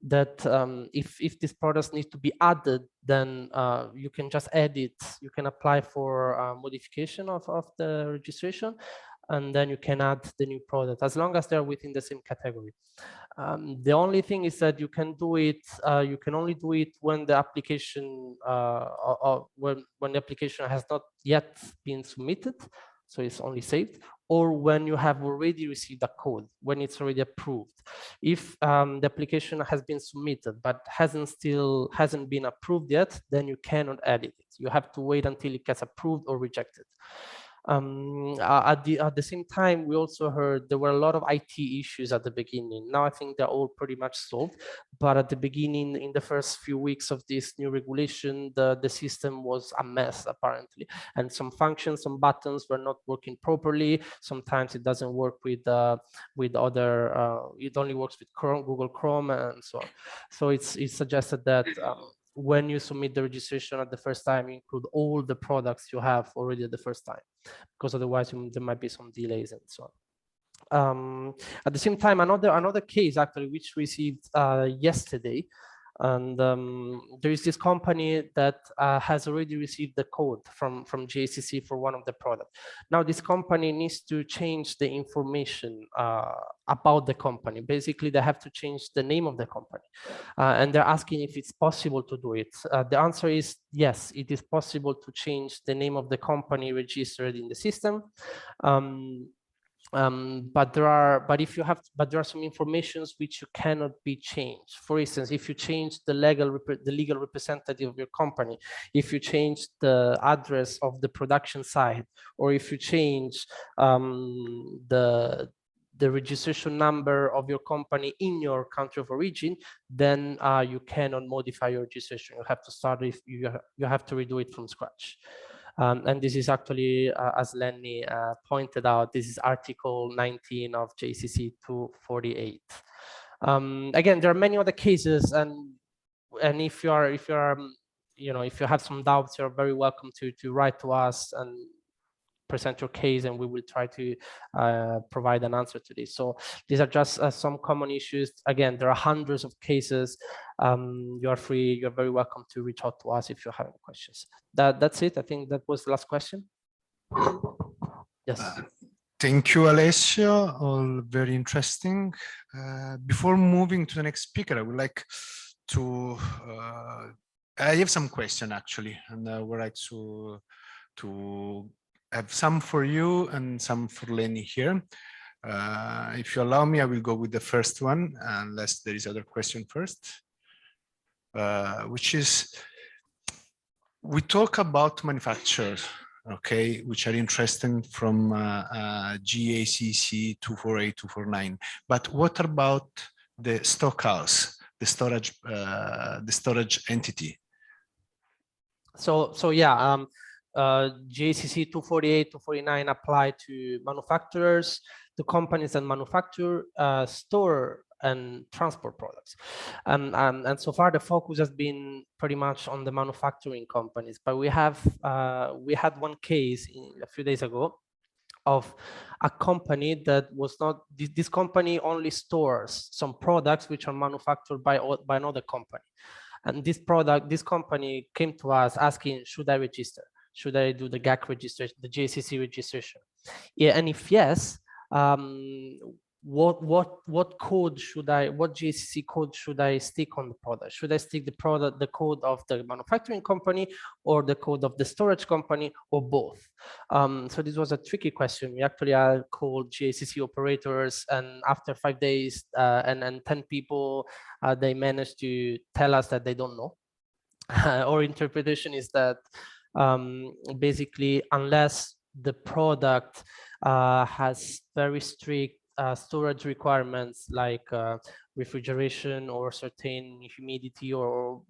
that if these products need to be added, then you can just edit. You can apply for modification of the registration, and then you can add the new product as long as they're within the same category. The only thing is that you can do it. You can only do it when the application when the application has not yet been submitted, so it's only saved, or when you have already received a code, when it's already approved. If the application has been submitted but hasn't been approved yet, then you cannot edit it. You have to wait until it gets approved or rejected. At the same time, we also heard there were a lot of IT issues at the beginning. Now I think they're all pretty much solved, but at the beginning, in the first few weeks of this new regulation, the system was a mess apparently, and some functions, some buttons were not working properly. Sometimes it doesn't work with other. It only works with Chrome, Google Chrome, and so on. So it's suggested that when you submit the registration at the first time, you include all the products you have already at the first time, because otherwise there might be some delays and so on. At the same time, another case actually which we received yesterday, and there is this company that has already received the code from JCC for one of the products. Now this company needs to change the information about the company. Basically, they have to change the name of the company, and they're asking if it's possible to do it. The answer is yes, it is possible to change the name of the company registered in the system. But there are some informations which you cannot be changed. For instance, if you change the legal representative of your company, if you change the address of the production site, or if you change the registration number of your company in your country of origin, then you cannot modify your registration. You have to start if you have to redo it from scratch. And this is actually, as Lenny pointed out, this is Article 19 of JCC 248. Again, there are many other cases, and if you have some doubts, you're very welcome to write to us and present your case, and we will try to provide an answer to this. So these are just some common issues. Again, there are hundreds of cases. You're very welcome to reach out to us if you have any questions. That's it. I think that was the last question. Yes. Thank you, Alessio. All very interesting. Before moving to the next speaker, I would like to, I have some questions actually, and I would like to have some for you and some for Lenny here. If you allow me, I will go with the first one, unless there is other question first, which is, we talk about manufacturers, okay, which are interesting from GACC 248, 249, but what about the stockhouse? the storage entity. So yeah, GACC 248, 249 apply to manufacturers, to companies that manufacture, store and transport products. And so far the focus has been pretty much on the manufacturing companies, but we had one case a few days ago of a company that was not, this company only stores some products which are manufactured by another company. And this company came to us asking, should I register? Should I do the GAC registration, the GACC registration? Yeah, and if yes, what code should what GACC code should I stick on the product? Should I stick the code of the manufacturing company, or the code of the storage company, or both? So this was a tricky question. We actually called GACC operators, and after 5 days and 10 people, they managed to tell us that they don't know. Our interpretation is that basically, unless the product has very strict storage requirements like refrigeration or certain humidity or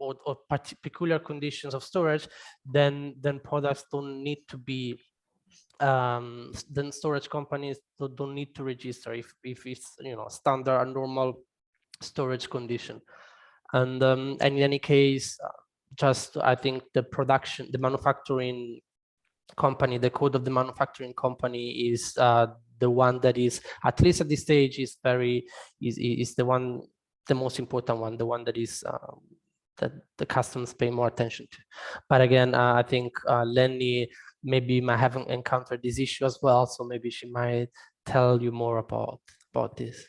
peculiar conditions of storage, then products don't need to be, then storage companies don't need to register if it's, you know, standard and normal storage condition. And in any case, just I think the manufacturing company, the code of the manufacturing company is the one that is, at least at this stage, is the most important one, the one that is that the customers pay more attention to. But again, I think Lenny maybe might have encountered this issue as well, so maybe she might tell you more about this.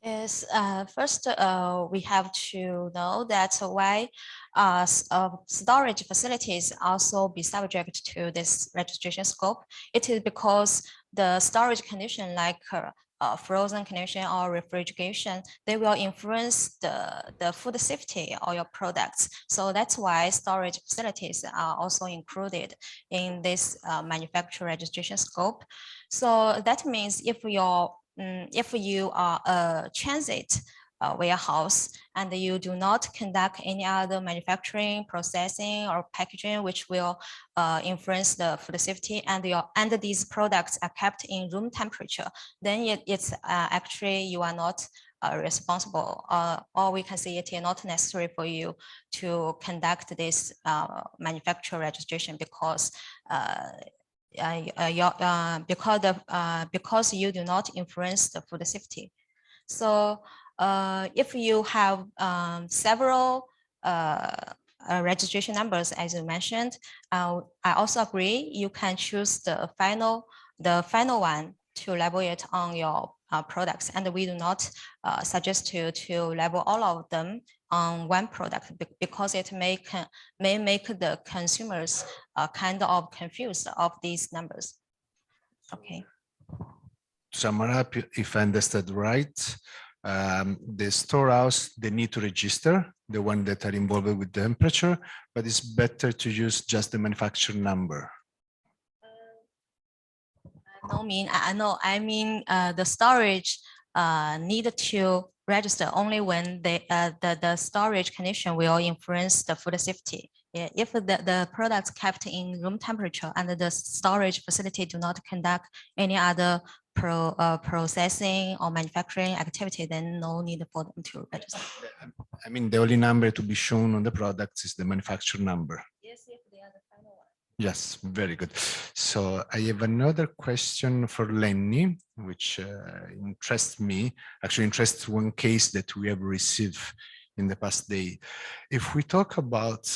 Yes, first we have to know that why storage facilities also be subject to this registration scope. It is because the storage condition, like frozen condition or refrigeration, they will influence the food safety of your products. So that's why storage facilities are also included in this manufacturer registration scope. So that means if you are a transit warehouse and you do not conduct any other manufacturing, processing, or packaging which will influence the food safety, and these products are kept in room temperature, then it's actually you are not responsible, or we can say it is not necessary for you to conduct this manufacturer registration because because you do not influence the food safety. So if you have several registration numbers, as you mentioned, I also agree you can choose the final one to label it on your products, and we do not suggest to label all of them on one product because it may make the consumers kind of confused of these numbers. Okay. To sum up, if I understood right, the storehouse, they need to register, the one that are involved with the temperature, but it's better to use just the manufacturer number. I mean the storage need to register only when the storage condition will influence the food safety. Yeah, if the products kept in room temperature and the storage facility do not conduct any other processing or manufacturing activity, then no need for them to register. I mean, the only number to be shown on the products is the manufacturer number. Yes, if they are the final one. Yes, very good. So I have another question for Lenny, which interests me, actually interests one case that we have received in the past day. If we talk about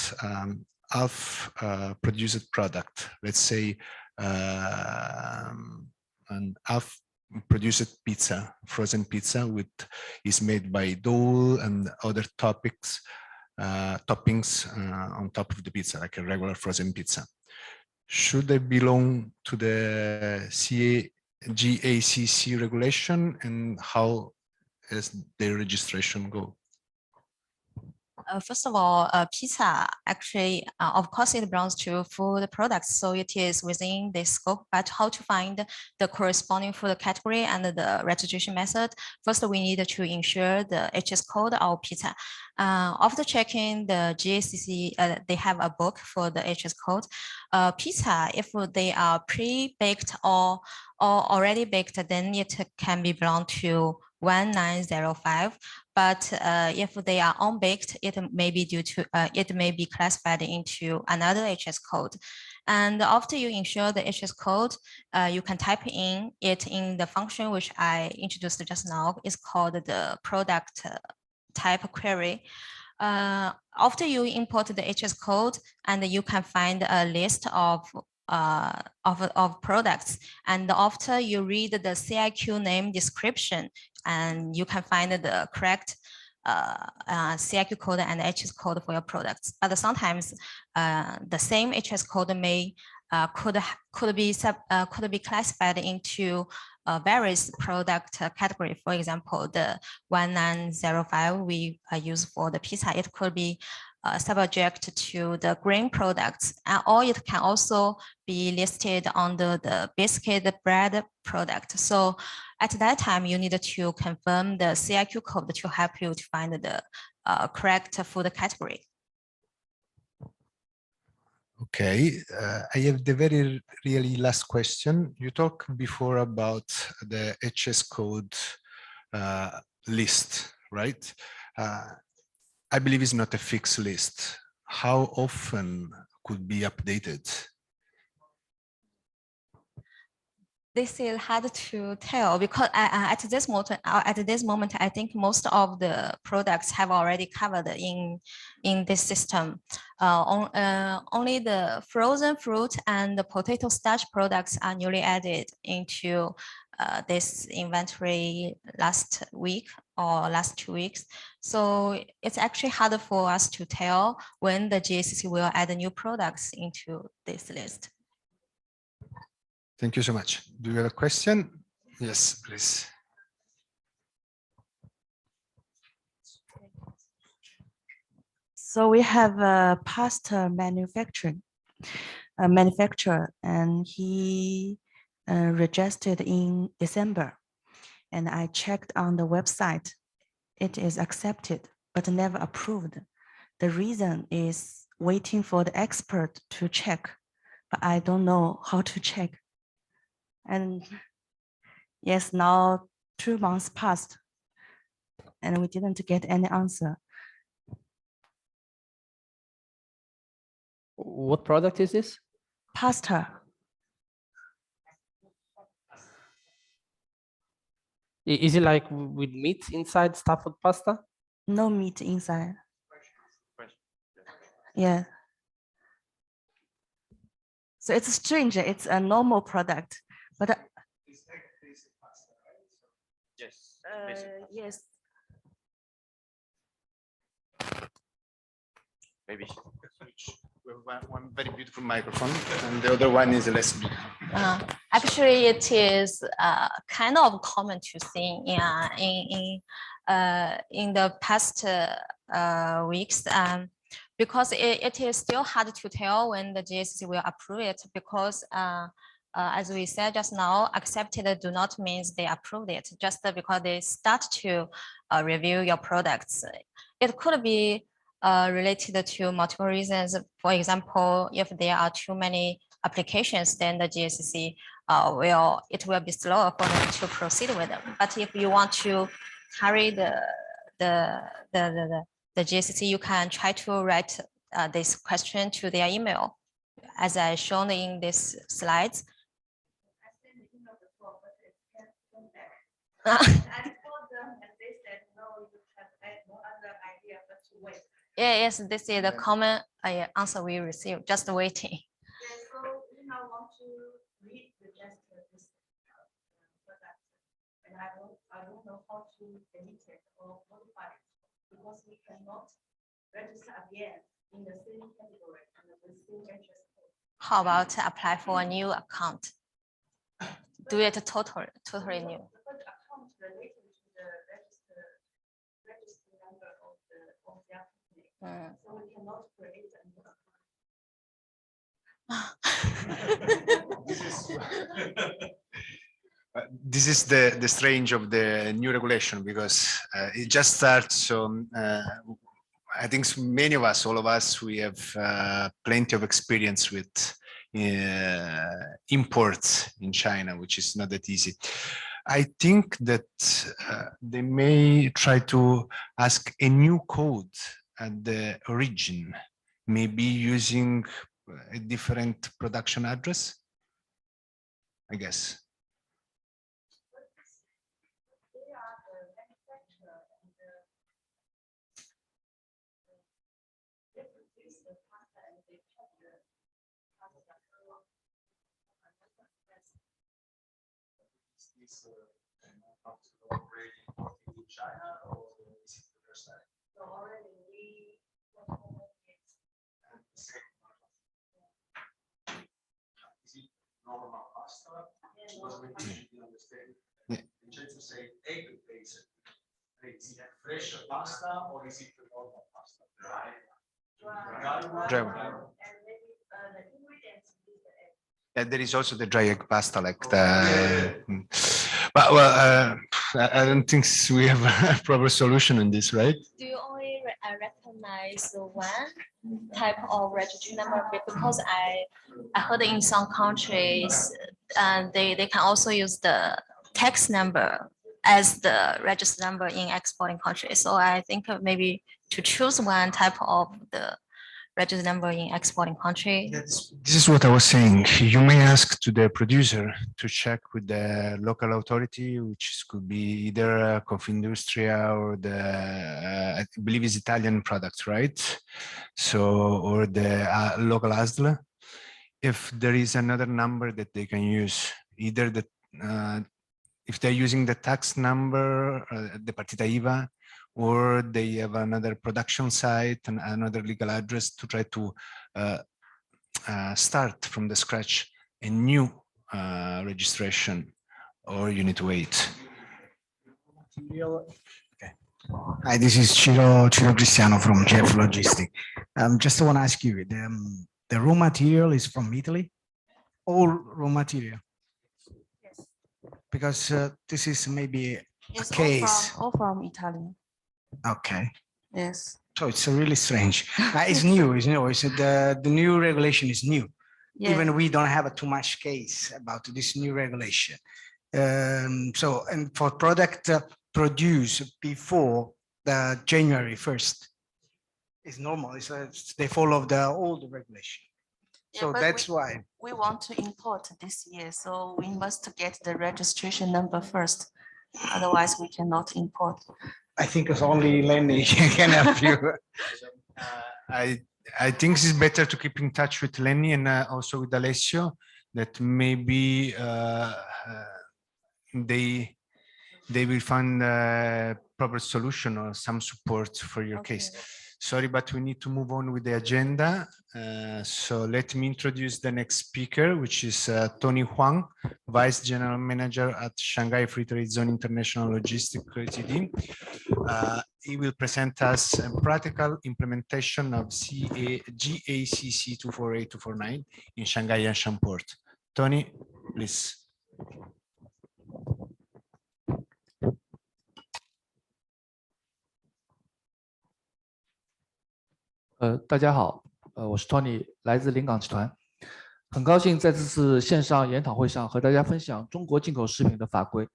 half produced product, let's say an half produced pizza, frozen pizza, is made by dough and other toppings on top of the pizza, like a regular frozen pizza. Should they belong to the GACC regulation, and how does their registration go? First of all, pizza actually, of course, it belongs to food products, so it is within the scope. But how to find the corresponding food category and the registration method? First, we need to ensure the HS code of pizza. After checking the GACC, they have a book for the HS code. Pizza, if they are pre-baked or already baked, then it can be belong to 1905. But if they are unbaked, it may be due to it may be classified into another HS code. And after you ensure the HS code, you can type in it in the function which I introduced just now. It's called the product type query. After you import the HS code, and you can find a list of products, and after you read the CIQ name description, and you can find the correct CIQ code and HS code for your products. But sometimes the same HS code may could be classified into various product category. For example, the 1905 we use for the pizza, it could be subject to the grain products, or it can also be listed under the biscuit bread product. So at that time, you need to confirm the CIQ code to help you to find the correct food category. Okay, I have the very really last question. You talked before about the HS code list, right? I believe it's not a fixed list. How often could be updated? This is hard to tell because at this moment, I think most of the products have already covered in this system. Only the frozen fruit and the potato starch products are newly added into this inventory last week or last 2 weeks. So it's actually harder for us to tell when the GACC will add new products into this list. Thank you so much. Do you have a question? Yes, please. So we have a pasta manufacturer, and he registered in December. And I checked on the website. It is accepted, but never approved. The reason is waiting for the expert to check, but I don't know how to check. And yes, now 2 months passed and we didn't get any answer. What product is this? Pasta. Is it like with meat inside stuffed pasta? No meat inside. Yeah. So it's strange. It's a normal product, but Yes. yes. Maybe one very beautiful microphone, and the other one is less beautiful. Actually, it is kind of common to see in the past weeks, because it is still hard to tell when the GACC will approve it, because as we said just now, accepted do not mean they approved it, just because they start to review your products. It could be related to multiple reasons. For example, if there are too many applications, then the GACC will be slower for them to proceed with them. But if you want to carry the GACC, you can try to write this question to their email, as I shown in these slides. Yes, this is the common answer we received, just waiting. Yeah, so we now want to re-register this product, and I don't know how to delete it or modify it, because we cannot register again in the same category and the same address code. How about apply for a new account? Do it totally new. The account related to the register number of the applicant. This is the strange of the new regulation, because it just starts. So I think many of us, all of us, we have plenty of experience with imports in China, which is not that easy. I think that they may try to ask a new code at the origin, maybe using a different production address, I guess. Fresh pasta, or is it normal pasta? Dry one. There is also the dry egg pasta, like the. But well, I don't think we have a proper solution in this, right? Do you only recognize one type of registration number? Because I heard in some countries, they can also use the tax number as the register number in exporting countries. So I think maybe to choose one type of the register number in exporting country. This is what I was saying. You may ask to the producer to check with the local authority, which could be either Confindustria or the, I believe it's Italian products, right? So, or the local ASL. If there is another number that they can use, either the, if they're using the tax number, the partita IVA, or they have another production site and another legal address to try to start from the scratch a new registration, or you need to wait. Okay. Hi, this is Ciro Cristiano from Jeff Logistics. Just want to ask you, the raw material is from Italy? All raw material? Yes. Because this is maybe a Yes, case. all from Italy. Okay. Yes. So it's really strange. It's new, it's new. It's the new regulation is new. Yeah. Even we don't have too much case about this new regulation. So, and for product produced before the January 1st, it's normal. They follow the old regulation. Yeah, So but that's why. We want to import this year, so we must get the registration number first. Otherwise, we cannot import. I think it's only Lenny can help you. I think it's better to keep in touch with Lenny and also with Alessio, that maybe they will find a proper solution or some support for your case. Sorry, but we need to move on with the agenda. So let me introduce the next speaker, which is Tony Huang, Vice General Manager at Shanghai Free Trade Zone International Logistics Ltd. He will present us a practical implementation of GACC 248-249 in Shanghai and Shanghai. Tony, please. 大家好，我是 Tony， 来自临港集团，很高兴在这次线上研讨会上和大家分享中国进口食品的法规。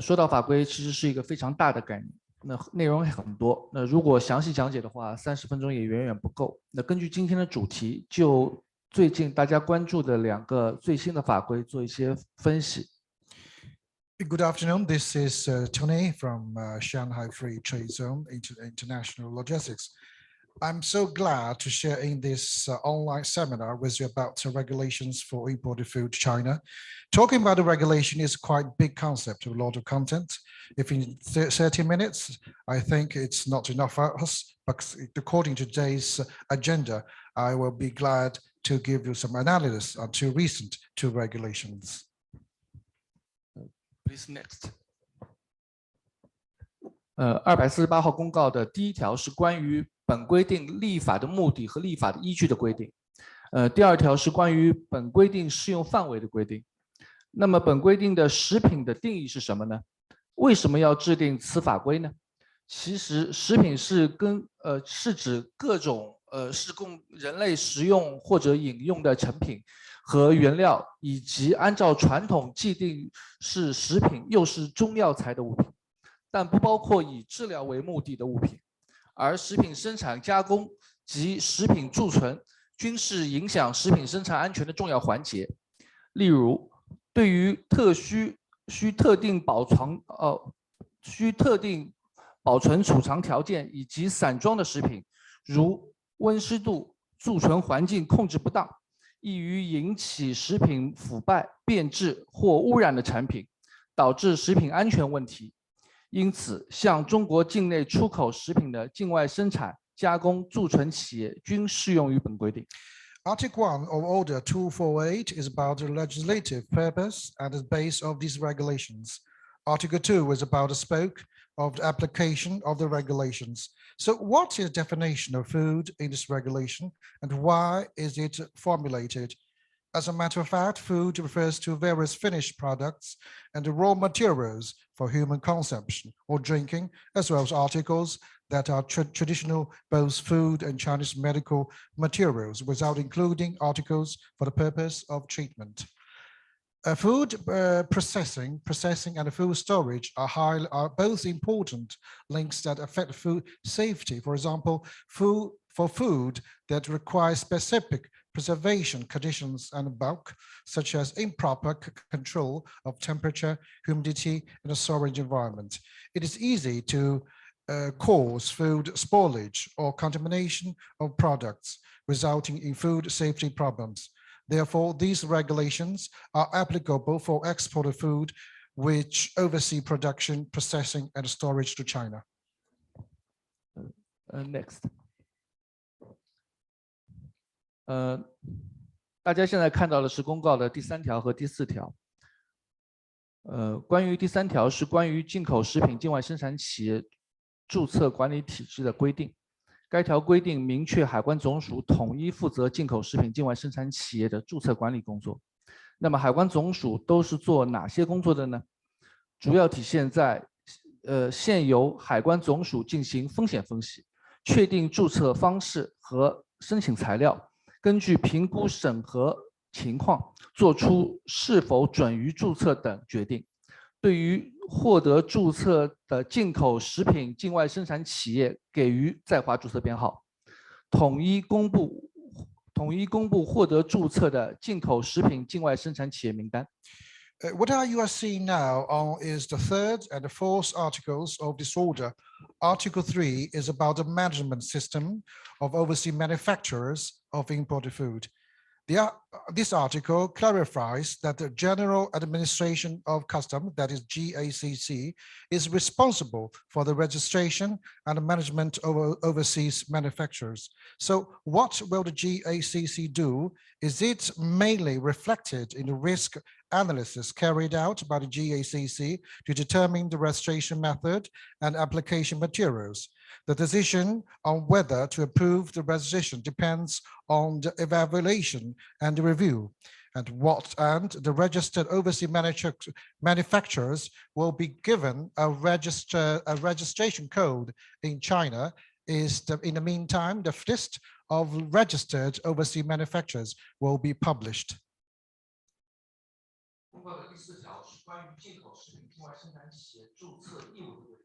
说到法规，其实是一个非常大的概念，那内容很多。那如果详细讲解的话，30分钟也远远不够。那根据今天的主题，就最近大家关注的2个最新的法规做一些分析。Good afternoon. This is Tony from Shanghai Free Trade Zone International Logistics. I'm so glad to share in this online seminar with you about the regulations for imported food to China. Talking about the regulation is quite a big concept, a lot of content. If in 30 minutes, I think it's not enough for us, but according to today's agenda, I will be glad to give you some analysis on two recent regulations. Please next. 248号公告的第1条是关于本规定立法的目的和立法的依据的规定。第2条是关于本规定适用范围的规定。那么本规定的食品的定义是什么呢？为什么要制定此法规呢？其实食品是指各种是供人类食用或者饮用的成品和原料，以及按照传统既定是食品又是中药材的物品，但不包括以治疗为目的的物品。而食品生产加工及食品贮存均是影响食品生产安全的重要环节。例如，对于需特定保存储藏条件以及散装的食品，如温湿度、贮存环境控制不当，易于引起食品腐败、变质或污染的产品，导致食品安全问题。因此，向中国境内出口食品的境外生产、加工、贮存企业均适用于本规定。Article 1 of Order 248 is about the legislative purpose and the base of these regulations. Article 2 is about the scope of the application of the regulations. So what is the definition of food in this regulation and why is it formulated? As a matter of fact, food refers to various finished products and the raw materials for human consumption or drinking, as well as articles that are traditional both food and Chinese medical materials, without including articles for the purpose of treatment. Food processing and food storage are both important links that affect food safety. For example, food that requires specific preservation conditions and bulk, such as improper control of temperature, humidity, in a storage environment. It is easy to cause food spoilage or contamination of products, resulting in food safety problems. Therefore, these regulations are applicable for exported food which oversee production, processing, and storage to China. Next. 大家现在看到的是公告的第3条和第4条。关于第3条是关于进口食品境外生产企业注册管理体制的规定。该条规定明确海关总署统一负责进口食品境外生产企业的注册管理工作。那么海关总署都是做哪些工作的呢？主要体现在现由海关总署进行风险分析，确定注册方式和申请材料，根据评估审核情况，做出是否准予注册等决定。对于获得注册的进口食品境外生产企业给予在华注册编号，统一公布获得注册的进口食品境外生产企业名单。What you are seeing now is the 3rd and the 4th articles of this order. Article 3 is about the management system of overseas manufacturers of imported food. This article clarifies that the General Administration of Customs, that is GACC, is responsible for the registration and management of overseas manufacturers. So what will the GACC do? Is it mainly reflected in the risk analysis carried out by the GACC to determine the registration method and application materials? The decision on whether to approve the registration depends on the evaluation and the review, and the registered overseas manufacturers will be given a registration code in China. In the meantime, the list of registered overseas manufacturers will be published. 公告的第4条是关于进口食品境外生产企业注册义务的规定。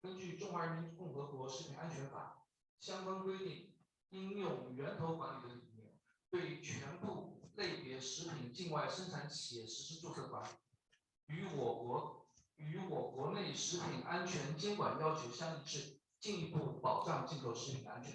根据《中华人民共和国食品安全法》，相关规定应用源头管理的理念，对全部类别食品境外生产企业实施注册管理，与我国内食品安全监管要求相一致，进一步保障进口食品安全。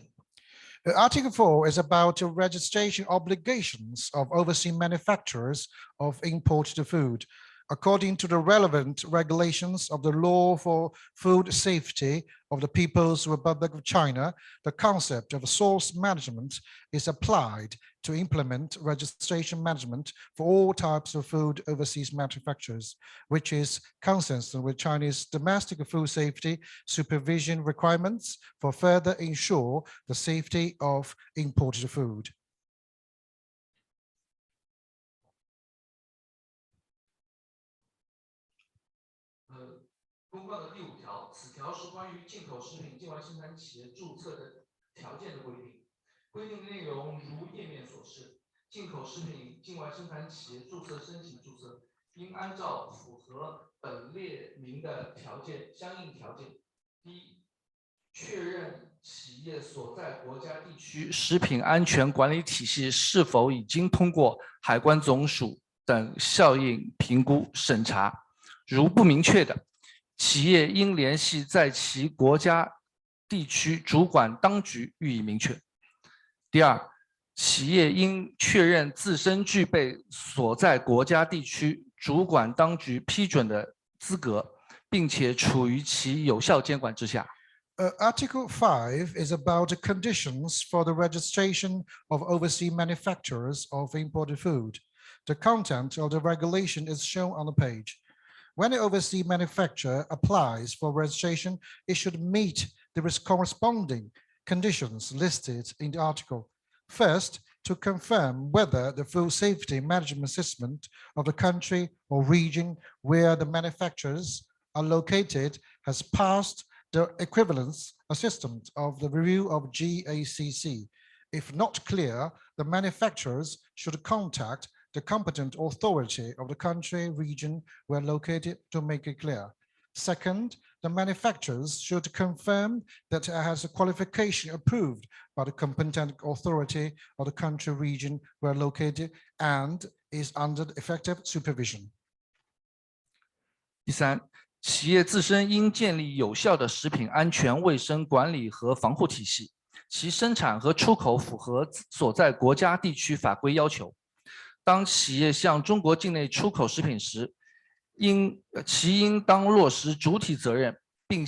Article 4 is about the registration obligations of overseas manufacturers of imported food. according to the relevant regulations of the law for food safety of the People's Republic of China, the concept of source management is applied to implement registration management for all types of food overseas manufacturers, which is consistent with Chinese domestic food safety supervision requirements for further ensure the safety of imported food. 公告的第5条，此条是关于进口食品境外生产企业注册的条件的规定。规定的内容如页面所示，进口食品境外生产企业注册申请注册，应按照符合本列明的条件相应条件：第一，确认企业所在国家地区食品安全管理体系是否已经通过海关总署等效应评估审查，如不明确的，企业应联系在其国家地区主管当局予以明确。第二，企业应确认自身具备所在国家地区主管当局批准的资格，并且处于其有效监管之下。Article 5 is about the conditions for the registration of overseas manufacturers of imported food. The content of the regulation is shown on the page. When an overseas manufacturer applies for registration, it should meet the corresponding conditions listed in the article. First, to confirm whether the food safety management system of the country or region where the manufacturers are located has passed the equivalence assessment of the review of GACC. If not clear, the manufacturers should contact the competent authority of the country region where located to make it clear. Second, the manufacturers should confirm that it has a qualification approved by the competent authority of the country region where located and is under effective supervision. 第三，企业自身应建立有效的食品安全卫生管理和防护体系，其生产和出口符合所在国家地区法规要求。当企业向中国境内出口食品时，其应当落实主体责任，并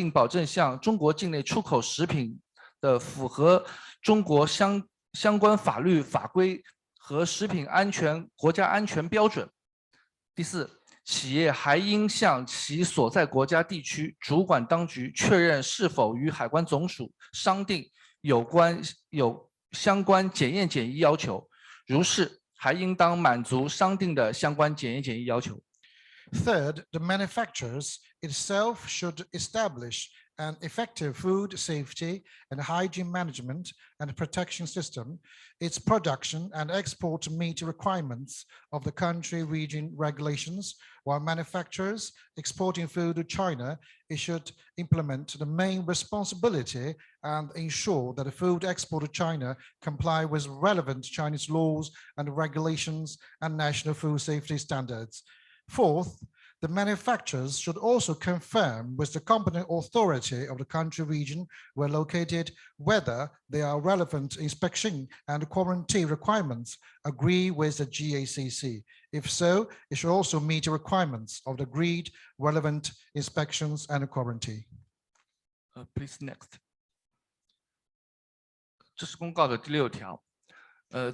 保证向中国境内出口食品的符合中国相关法律法规和食品安全国家安全标准。第四，企业还应向其所在国家地区主管当局确认是否与海关总署商定有相关检验检疫要求，如是，还应当满足商定的相关检验检疫要求。Third, the manufacturers itself should establish an effective food safety and hygiene management and protection system. Its production and export meet requirements of the country region regulations, while manufacturers exporting food to China, it should implement the main responsibility and ensure that the food export to China comply with relevant Chinese laws and regulations and national food safety standards. Fourth, the manufacturers should also confirm with the competent authority of the country region where located whether they are relevant inspection and quarantine requirements agree with the GACC. If so, it should also meet the requirements of the agreed relevant inspections and quarantine. Please next. 这是公告的第6条。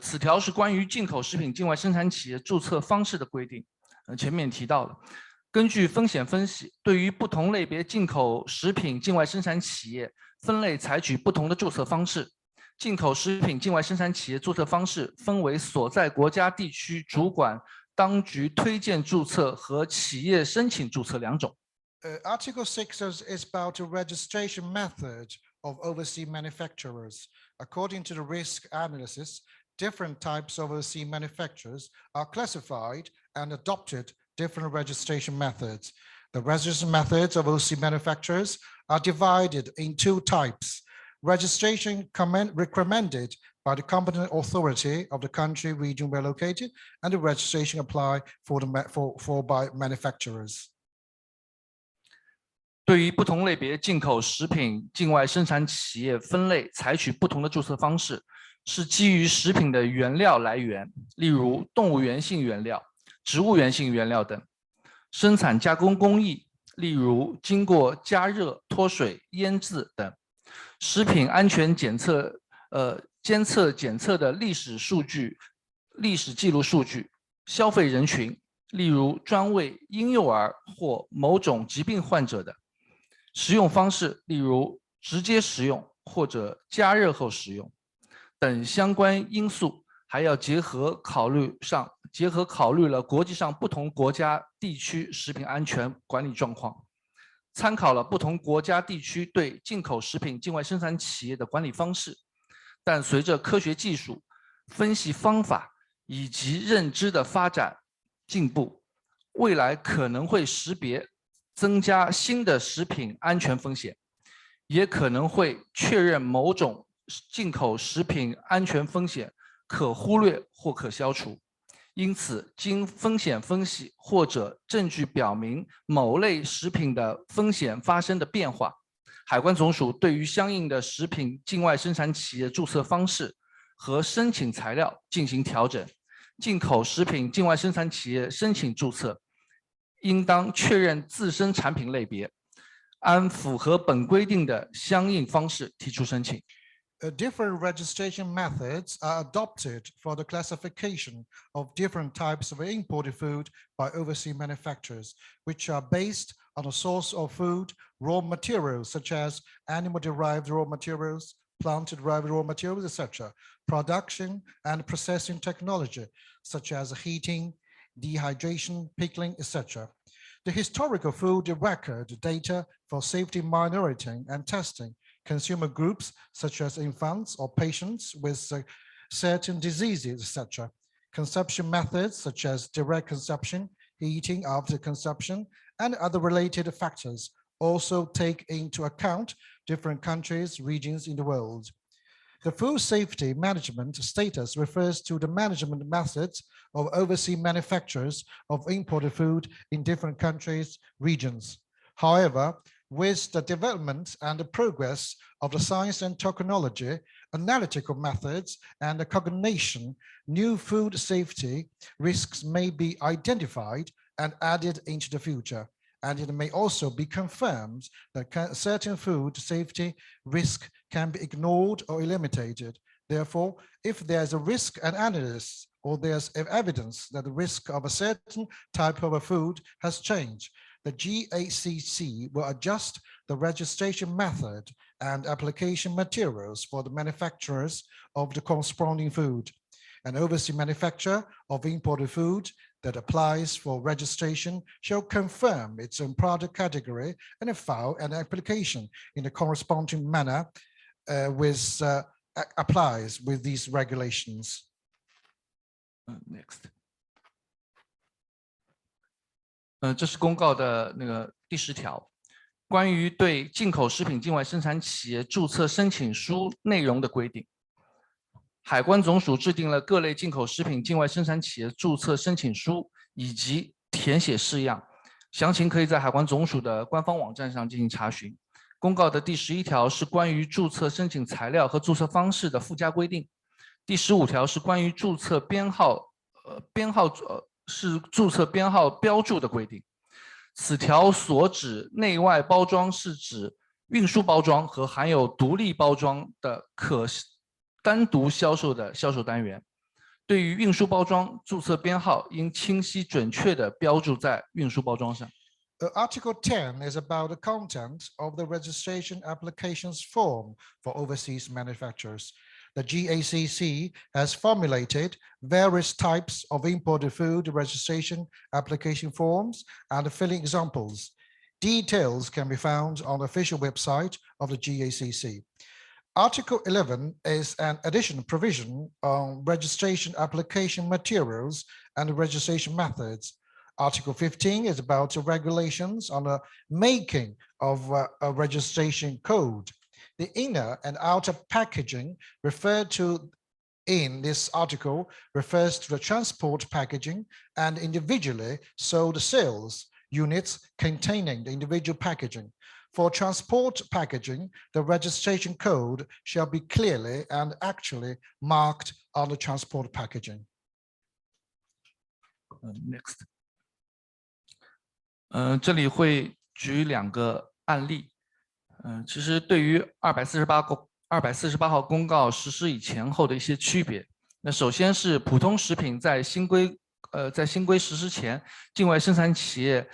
此条是关于进口食品境外生产企业注册方式的规定。前面提到了，根据风险分析，对于不同类别进口食品境外生产企业分类采取不同的注册方式。进口食品境外生产企业注册方式分为所在国家地区主管当局推荐注册和企业申请注册2种。Article 6 is about the registration method of overseas manufacturers. According to the risk analysis, different types of overseas manufacturers are classified and adopted different registration methods. The registration methods of overseas manufacturers are divided in 2 types. Registration recommended by the competent authority of the country region where located, and the registration applied by manufacturers. 对于不同类别进口食品境外生产企业分类采取不同的注册方式，是基于食品的原料来源，例如动物源性原料、植物源性原料等。生产加工工艺，例如经过加热、脱水、腌制等。食品安全监测检测的历史数据、历史记录数据。消费人群，例如专为婴幼儿或某种疾病患者的。食用方式，例如直接食用或者加热后食用等相关因素，还要结合考虑了国际上不同国家地区食品安全管理状况，参考了不同国家地区对进口食品境外生产企业的管理方式，但随着科学技术、分析方法以及认知的发展进步，未来可能会识别增加新的食品安全风险，也可能会确认某种进口食品安全风险可忽略或可消除。因此，经风险分析或者证据表明某类食品的风险发生的变化，海关总署对于相应的食品境外生产企业注册方式和申请材料进行调整。进口食品境外生产企业申请注册，应当确认自身产品类别，按符合本规定的相应方式提出申请。Different registration methods are adopted for the classification of different types of imported food by overseas manufacturers, which are based on the source of food, raw materials such as animal-derived raw materials, plant-derived raw materials, etc., production and processing technology, such as heating, dehydration, pickling, etc. The historical food record data for safety monitoring and testing consumer groups such as infants or patients with certain diseases, etc. Consumption methods such as direct consumption, heating after consumption, and other related factors also take into account different countries, regions in the world. The food safety management status refers to the management methods of overseas manufacturers of imported food in different countries, regions. However, with the development and the progress of the science and technology, analytical methods, and the cognition, new food safety risks may be identified and added into the future. And it may also be confirmed that certain food safety risk can be ignored or eliminated. Therefore, if there's a risk analysis or there's evidence that the risk of a certain type of a food has changed, the GACC will adjust the registration method and application materials for the manufacturers of the corresponding food. An overseas manufacturer of imported food that applies for registration shall confirm its own product category and file an application in the corresponding manner applies with these regulations. Next. 这是公告的那个第10条，关于对进口食品境外生产企业注册申请书内容的规定。海关总署制定了各类进口食品境外生产企业注册申请书以及填写式样，详情可以在海关总署的官方网站上进行查询。公告的第11条是关于注册申请材料和注册方式的附加规定。第15条是关于注册编号注册编号标注的规定。此条所指内外包装是指运输包装和含有独立包装的可单独销售的销售单元。对于运输包装，注册编号应清晰准确地标注在运输包装上。Article 10 is about the content of the registration applications form for overseas manufacturers. The GACC has formulated various types of imported food registration application forms and filling examples. Details can be found on the official website of the GACC. Article 11 is an additional provision on registration application materials and registration methods. Article 15 is about the regulations on the making of a registration code. The inner and outer packaging referred to in this article refers to the transport packaging and individually sold sales units containing the individual packaging. For transport packaging, the registration code shall be clearly and actually marked on the transport packaging. Next。这里会举2个案例。其实对于248号公告实施以前后的一些区别。那首先是普通食品在新规实施前，境外生产企业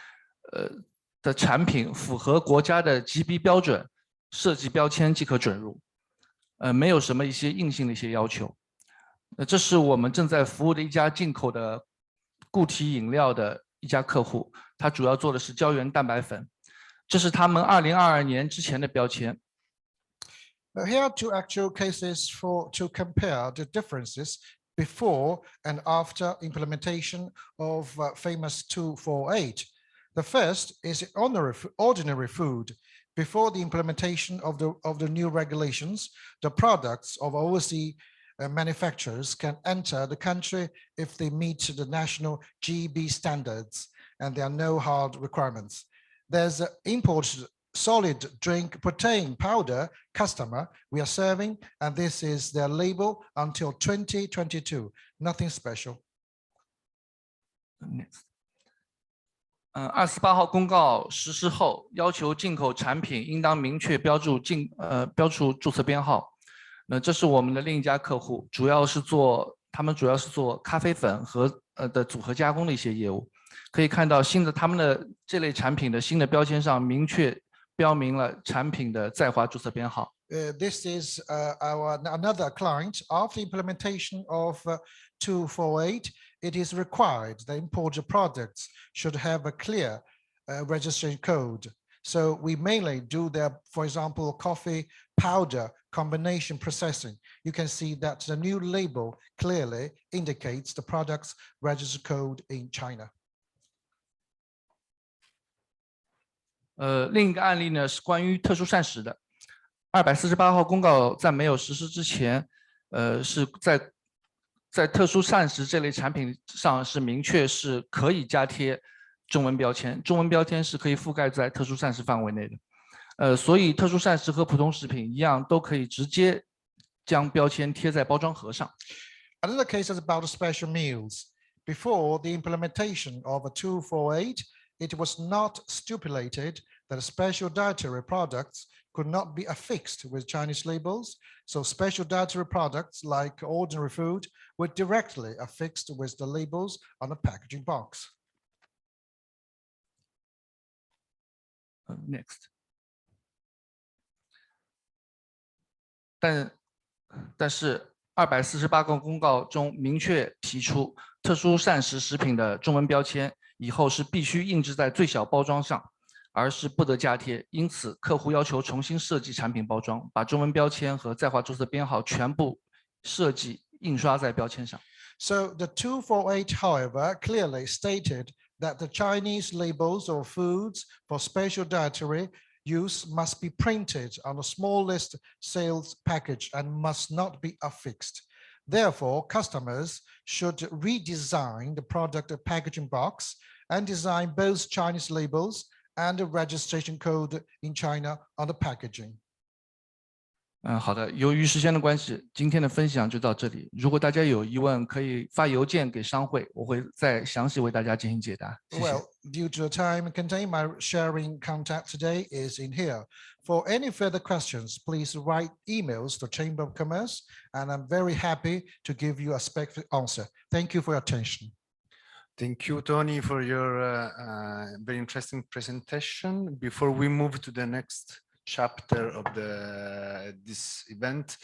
的产品符合国家的 GB 标准，设计标签即可准入，没有什么一些硬性的一些要求。这是我们正在服务的一家进口的固体饮料的一家客户，他主要做的是胶原蛋白粉，这是他们2022年之前的标签。Here are 2 actual cases to compare the differences before and after implementation of famous 248. The first is ordinary food. Before the implementation of the new regulations, the products of overseas manufacturers can enter the country if they meet the national GB standards, and there are no hard requirements. There's an imported solid drink protein powder customer we are serving, and this is their label until 2022. Nothing special. Next. 28号公告实施后，要求进口产品应当明确标注注册编号。那这是我们的另一家客户，他们主要是做咖啡粉和的组合加工的一些业务。可以看到他们的这类产品的新的标签上明确标明了产品的在华注册编号。This is another client. After implementation of 248, it is required that imported products should have a clear registration code. So we mainly do for example, coffee powder combination processing. You can see that the new label clearly indicates the product's register code in China. 另一个案例呢是关于特殊膳食的。248号公告在没有实施之前，是在特殊膳食这类产品上是明确是可以加贴中文标签，中文标签是可以覆盖在特殊膳食范围内的。所以特殊膳食和普通食品一样，都可以直接将标签贴在包装盒上。Another case is about special meals. Before the implementation of 248, it was not stipulated that special dietary products could not be affixed with Chinese labels. So special dietary products like ordinary food were directly affixed with the labels on the packaging box. Next. 但是248个公告中明确提出，特殊膳食食品的中文标签以后是必须印制在最小包装上，而是不得加贴。因此，客户要求重新设计产品包装，把中文标签和在华注册编号全部设计印刷在标签上。So the 248, however, clearly stated that the Chinese labels of foods for special dietary use must be printed on a small list sales package and must not be affixed. Therefore, customers should redesign the product packaging box and design both Chinese labels and a registration code in China on the packaging. 好的，由于时间的关系，今天的分享就到这里。如果大家有疑问，可以发邮件给商会，我会再详细为大家进行解答。谢谢。Well, due to the time contained, my sharing contact today is in here. For any further questions, please write emails to Chamber of Commerce, and I'm very happy to give you a specific answer. Thank you for your attention. Thank you, Tony, for your very interesting presentation. Before we move to the next chapter of this event,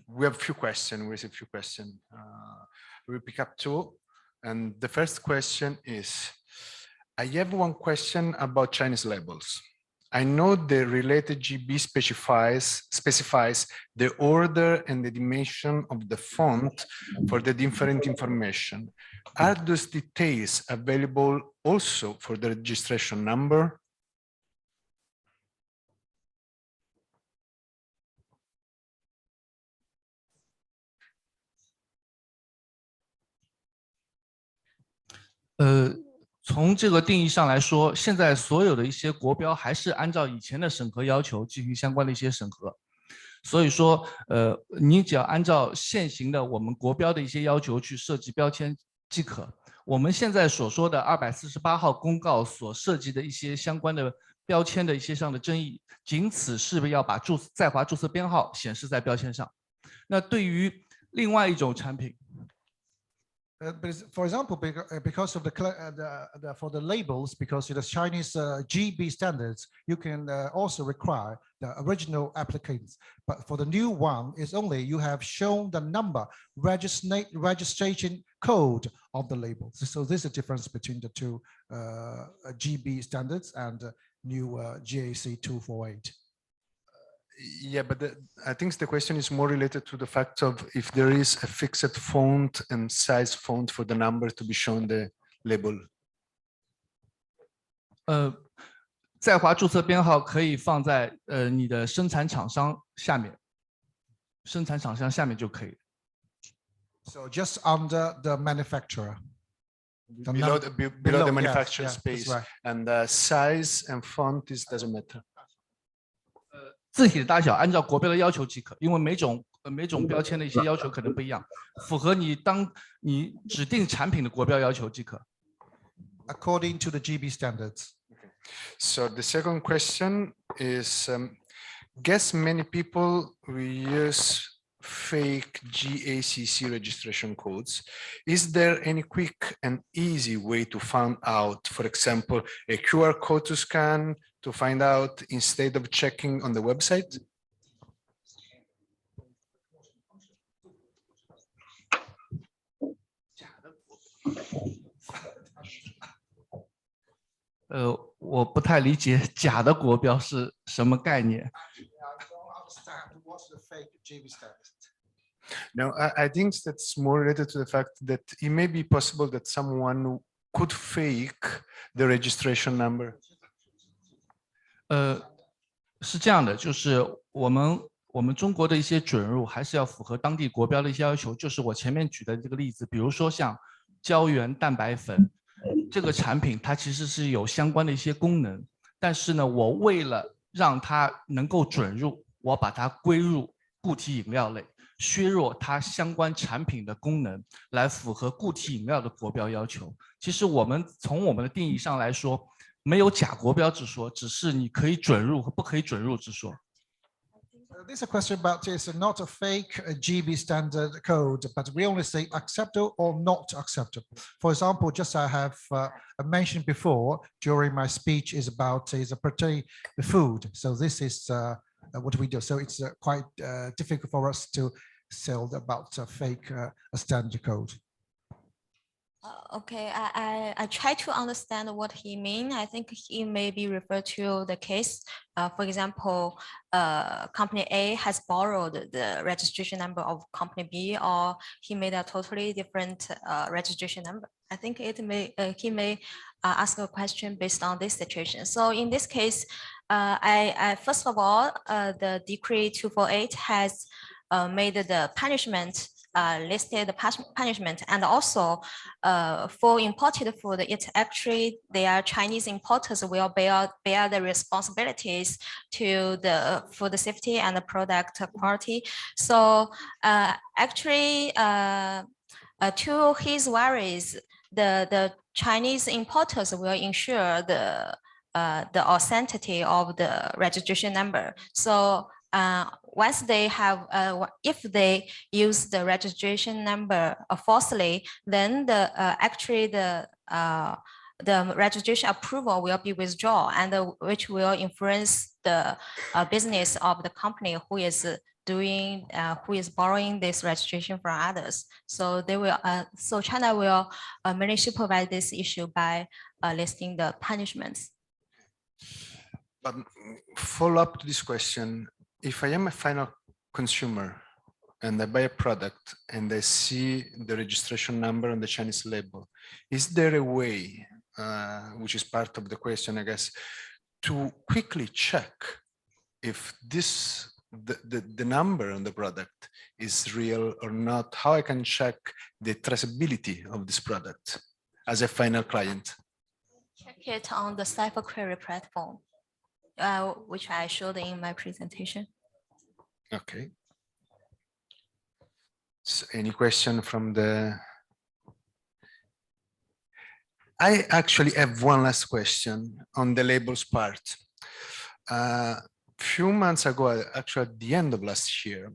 we have a few questions. We receive a few questions. We'll pick up 2. And the first question is, I have one question about Chinese labels. I know the related GB specifies the order and the dimension of the font for the different information. Are those details available also for the registration number? Uh 从这个定义上来说，现在所有的一些国标还是按照以前的审核要求进行相关的一些审核，所以说，你只要按照现行的我们国标的一些要求去设计标签即可。我们现在所说的248号公告所涉及的一些相关的标签的一些上的争议，仅此是不是要把在华注册编号显示在标签上？那对于另外一种产品， For example, because of for the labels, because of the Chinese GB standards, you can also require the original applicants. But for the new one, it's only you have shown the number registration code of the label. So this is the difference between the two GB standards and new GAC 248. Yeah, but I think the question is more related to the fact of if there is a fixed font and size font for the number to be shown the label. 在华注册编号可以放在你的生产厂商下面，生产厂商下面就可以。So just under the manufacturer. Below the manufacturer space, right. And the size and font doesn't matter. 字体的大小按照国标的要求即可，因为每种标签的一些要求可能不一样，符合你指定产品的国标要求即可。According to the GB standards. Okay. So the second question is, guess many people will use fake GACC registration codes. Is there any quick and easy way to find out, for example, a QR code to scan to find out instead of checking on the website? .我不太理解假的国标是什么概念。No, I think that's more related to the fact that it may be possible that someone could fake the registration number. 是这样的，就是我们中国的一些准入还是要符合当地国标的一些要求。就是我前面举的这个例子，比如说像胶原蛋白粉这个产品，它其实是有相关的一些功能，但是呢，我为了让它能够准入，我把它归入固体饮料类，削弱它相关产品的功能，来符合固体饮料的国标要求。其实我们从我们的定义上来说，没有假国标之说，只是你可以准入和不可以准入之说。This is a question about is not a fake GB standard code, but we only say acceptable or not acceptable. For example, just I have mentioned before during my speech is about pertaining the food. So this is what we do. So it's quite difficult for us to sell about fake standard code. Okay, I try to understand what he means. I think he may be referred to the case. For example, company A has borrowed the registration number of company B, or he made a totally different registration number. I think he may ask a question based on this situation. So in this case, I first of all, the Decree 248 has made the punishment listed the punishment, and also for imported food, it's actually their Chinese importers will bear the responsibilities to the food safety and the product quality. So actually, to his worries, the Chinese importers will ensure the authenticity of the registration number. So once they have, if they use the registration number falsely, then actually the registration approval will be withdrawn, and which will influence the business of the company who is borrowing this registration from others. So they will, so China will mainly supervise this issue by listing the punishments. But follow up to this question. If I am a final consumer and I buy a product and I see the registration number on the Chinese label, is there a way, which is part of the question, I guess, to quickly check if the number on the product is real or not? How I can check the traceability of this product as a final client? Check it on the Cipher Query platform, which I showed in my presentation. Okay. So any question from the I actually have one last question on the labels part. Few months ago, actually at the end of last year,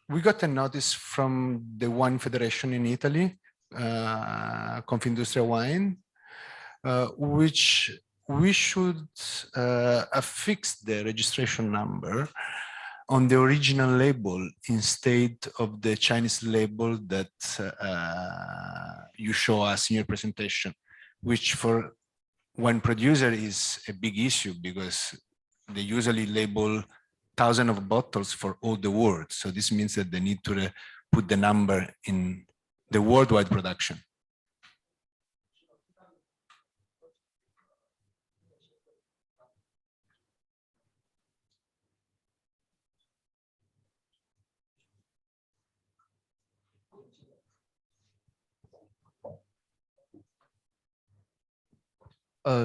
we got a notice from the Wine Federation in Italy, Confindustria Wine, which we should affix the registration number on the original label instead of the Chinese label that you show us in your presentation, which for wine producer is a big issue because they usually label thousands of bottles for all the world. So this means that they need to put the number in the worldwide production.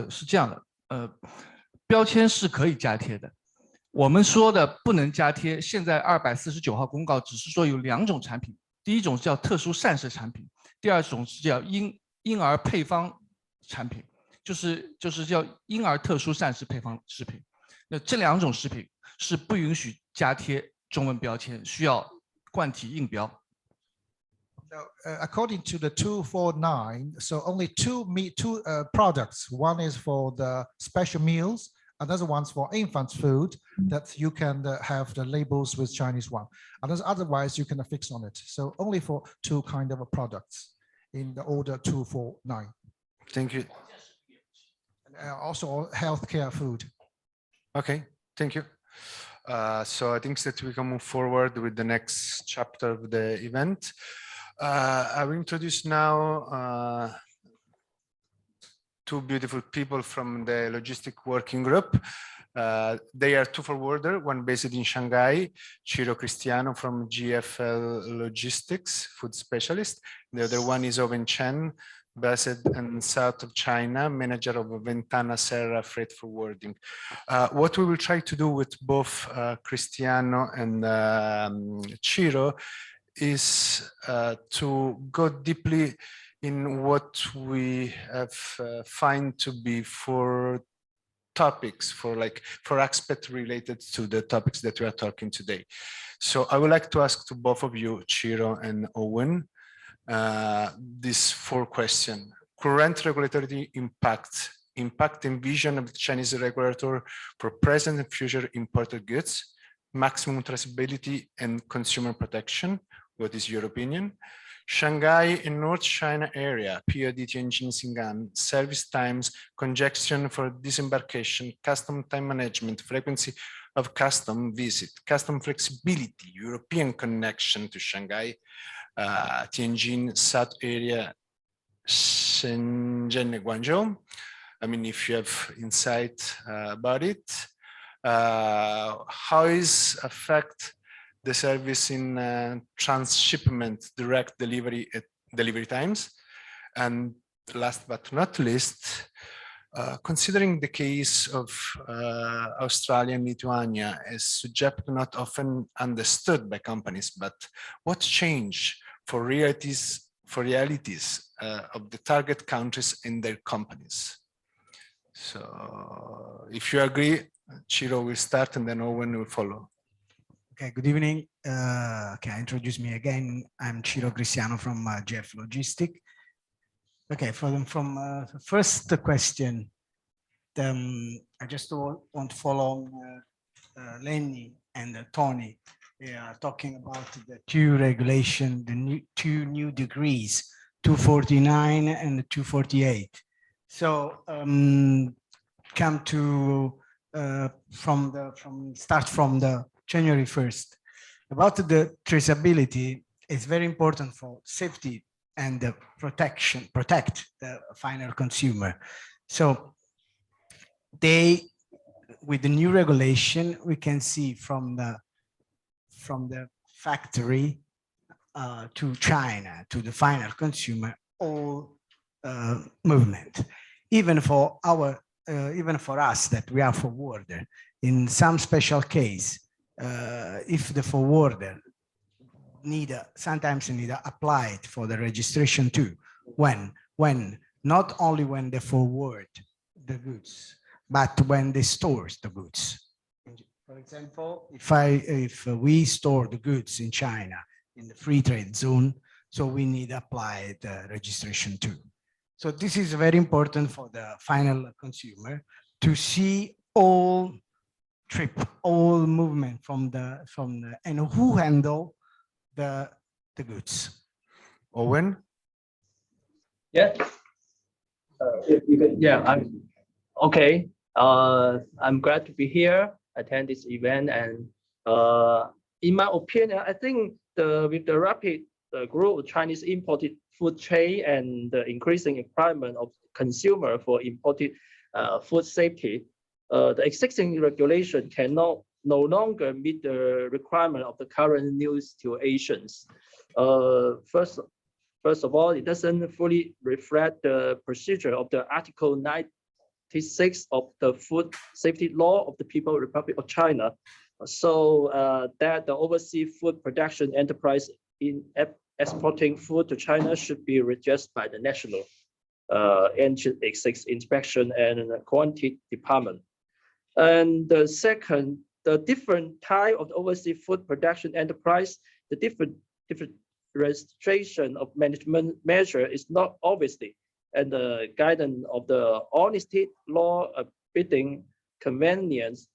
是这样的，标签是可以加贴的。我们说的不能加贴，现在249号公告只是说有2种产品，第一种叫特殊膳食产品，第二种是叫婴儿配方产品，就是叫婴儿特殊膳食配方食品。那这2种食品是不允许加贴中文标签，需要冠体印标。Now, according to the 249, so only two products. One is for the special meals, another one's for infant food that you can have the labels with Chinese one. And otherwise, you can affix on it. So only for 2 kind of products in the order 249. Thank you. And also healthcare food. Okay, thank you. So I think that we can move forward with the next chapter of the event. I will introduce now 2 beautiful people from the logistic working group. They are 2 forwarder, one based in Shanghai, Ciro Cristiano from GFL Logistics, food specialist. The other one is Owen Chen, based in south of China, manager of Ventana Serra Freight Forwarding. What we will try to do with both Cristiano and Ciro is to go deeply in what we have find to be 4 topics, for aspects related to the topics that we are talking today. So I would like to ask to both of you, Ciro and Owen, these 4 questions. Current regulatory impact and vision of the Chinese regulator for present and future imported goods, maximum traceability and consumer protection. What is your opinion? Shanghai and North China area, POD Tianjin Xingan, service times, congestion for disembarkation, custom time management, frequency of custom visit, custom flexibility, European connection to Shanghai, Tianjin, South area, Shenzhen, Guangzhou. I mean, if you have insight about it, how is affect the service in transshipment, direct delivery at delivery times? And last but not least, considering the case of Australia and Lithuania as subject not often understood by companies, but what changed for realities of the target countries and their companies? So if you agree, Ciro will start and then Owen will follow. Okay, good evening. Can I introduce me again? I'm Ciro Cristiano from GF Logistics. Okay, from the first question, I just want to follow Lenny and Tony. They are talking about the 2 regulation, the 2 new degrees, 249 and 248. So come to start from the January 1st. About the traceability, it's very important for safety and the protect the final consumer. So with the new regulation, we can see from the factory to China, to the final consumer, all movement. Even for us that we are forwarder, in some special case, if the forwarder sometimes need to apply it for the registration too, when when, not only when they forward the goods, but when they store the goods. For example, if we store the goods in China in the free trade zone, so we need applied registration too. So this is very important for the final consumer to see all trip, all movement from the and who handle the goods. Owen? Yeah. Yeah, I'm okay. I'm glad to be here, attend this event, and in my opinion, I think with the rapid growth of Chinese imported food trade and the increasing requirement of consumer for imported food safety, the existing regulation cannot no longer meet the requirement of the current new situations. First of all, it doesn't fully reflect the procedure of the Article 96 of the Food Safety Law of the People's Republic of China. So that the overseas food production enterprise in exporting food to China should be registered by the National Ethics Inspection and Quality Department. And the second, the different type of overseas food production enterprise, the different registration of management measure is not obviously, and the guidance of the honesty law bidding convenience,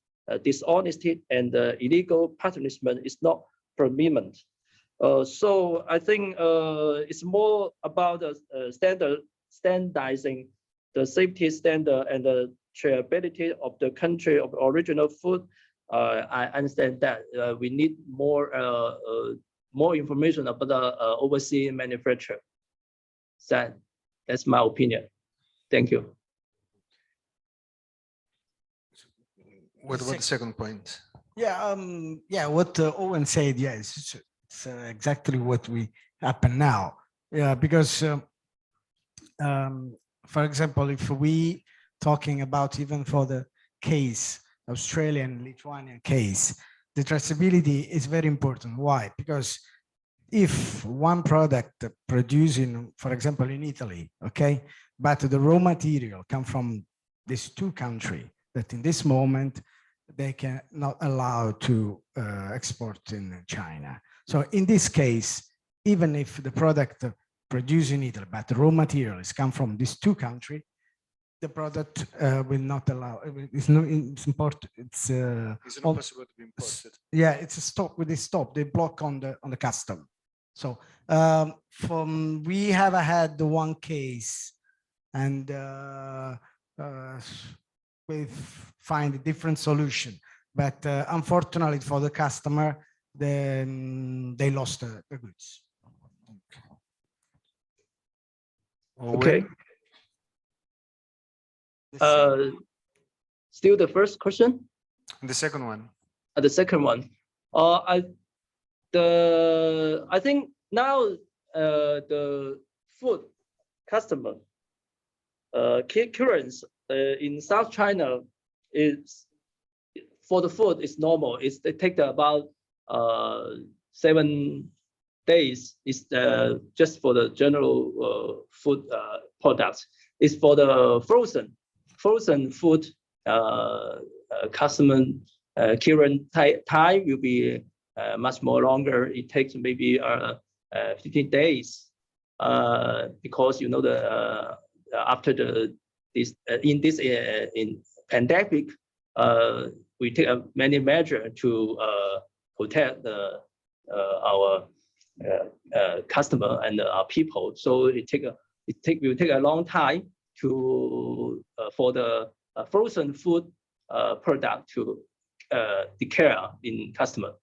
dishonesty, and illegal punishment is not permanent. So I think it's more about the standardizing the safety standard and the traceability of the country of original food. I understand that we need more information about the overseas manufacturer. That's my opinion. Thank you. What about the second point? Yeah, yeah. What Owen said, yes, it's exactly what we happen now. Yeah, because for example, if we talking about even for the case, Australian, Lithuanian case, the traceability is very important. Why? Because if one product produced in, for example, in Italy, okay, but the raw material come from these two countries that in this moment they can not allow to export in China. So in this case, even if the product produced in Italy, but the raw materials come from these two countries, the product will not allow. It's not. It's important. It's not possible to be imported. Yeah, it's a stop. With this stop, they block on the custom. So we have had the one case, and we find a different solution. But unfortunately for the customer, then they lost the goods. Okay. Still the first question? The second one. The second one. I think now the food customer currents in South China is for the food is normal. It takes about 7 days. It's just for the general food products. It's for the frozen food customer current time will be much more longer. It takes maybe 15 days because you know the after this pandemic we take many measures to protect our customer and our people. So it will take a long time to for the frozen food product to declare in customer.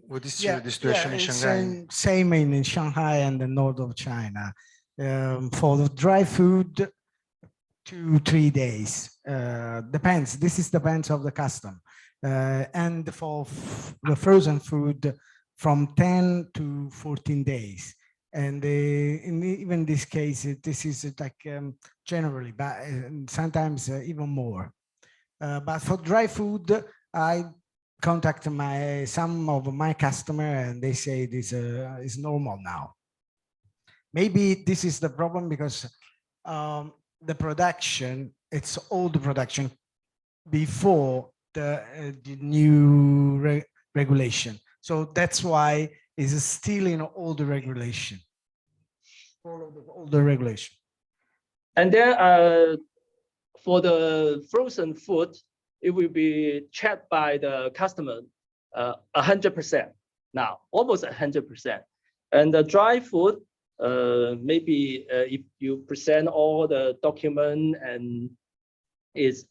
What is the situation in Shanghai? Same in Shanghai and the north of China. For the dry food, 2-3 days. Depends. This depends of the custom. And for the frozen food, from 10 to 14 days. And in even this case, this is like generally, but sometimes even more. But for dry food, I contact some of my customer and they say this is normal now. Maybe this is the problem because the production, it's old production before the new regulation. So that's why it's still in older regulation. Follow the older regulation. And then for the frozen food, it will be checked by the customer 100% now, almost 100%. And the dry food, maybe if you present all the document and is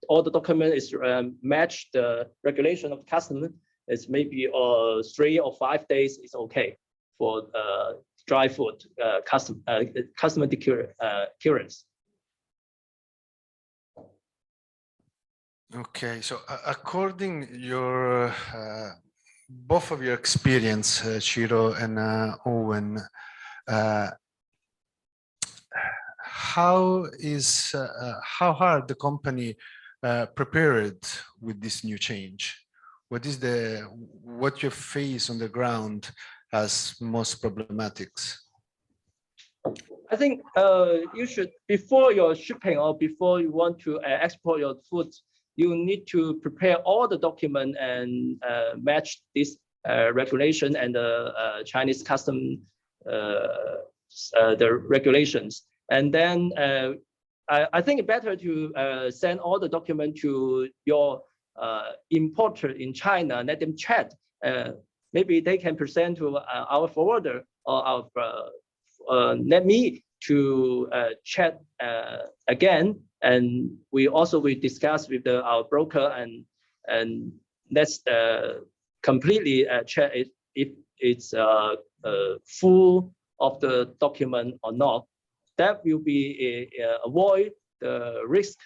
all the document is match the regulation of customer, it's maybe 3 or 5 days is okay for dry food customer clearance. Okay, so according your both of your experience, Chiro and Owen, how hard the company prepared with this new change? What you face on the ground as most problematics? I think you should, before your shipping or before you want to export your food, you need to prepare all the document and match this regulation and the Chinese custom, the regulations. And then I think it's better to send all the document to your importer in China, let them check. Maybe they can present to our forwarder or our let me to check again. And we also will discuss with our broker and let's completely check if it's full of the document or not. That will be avoid the risk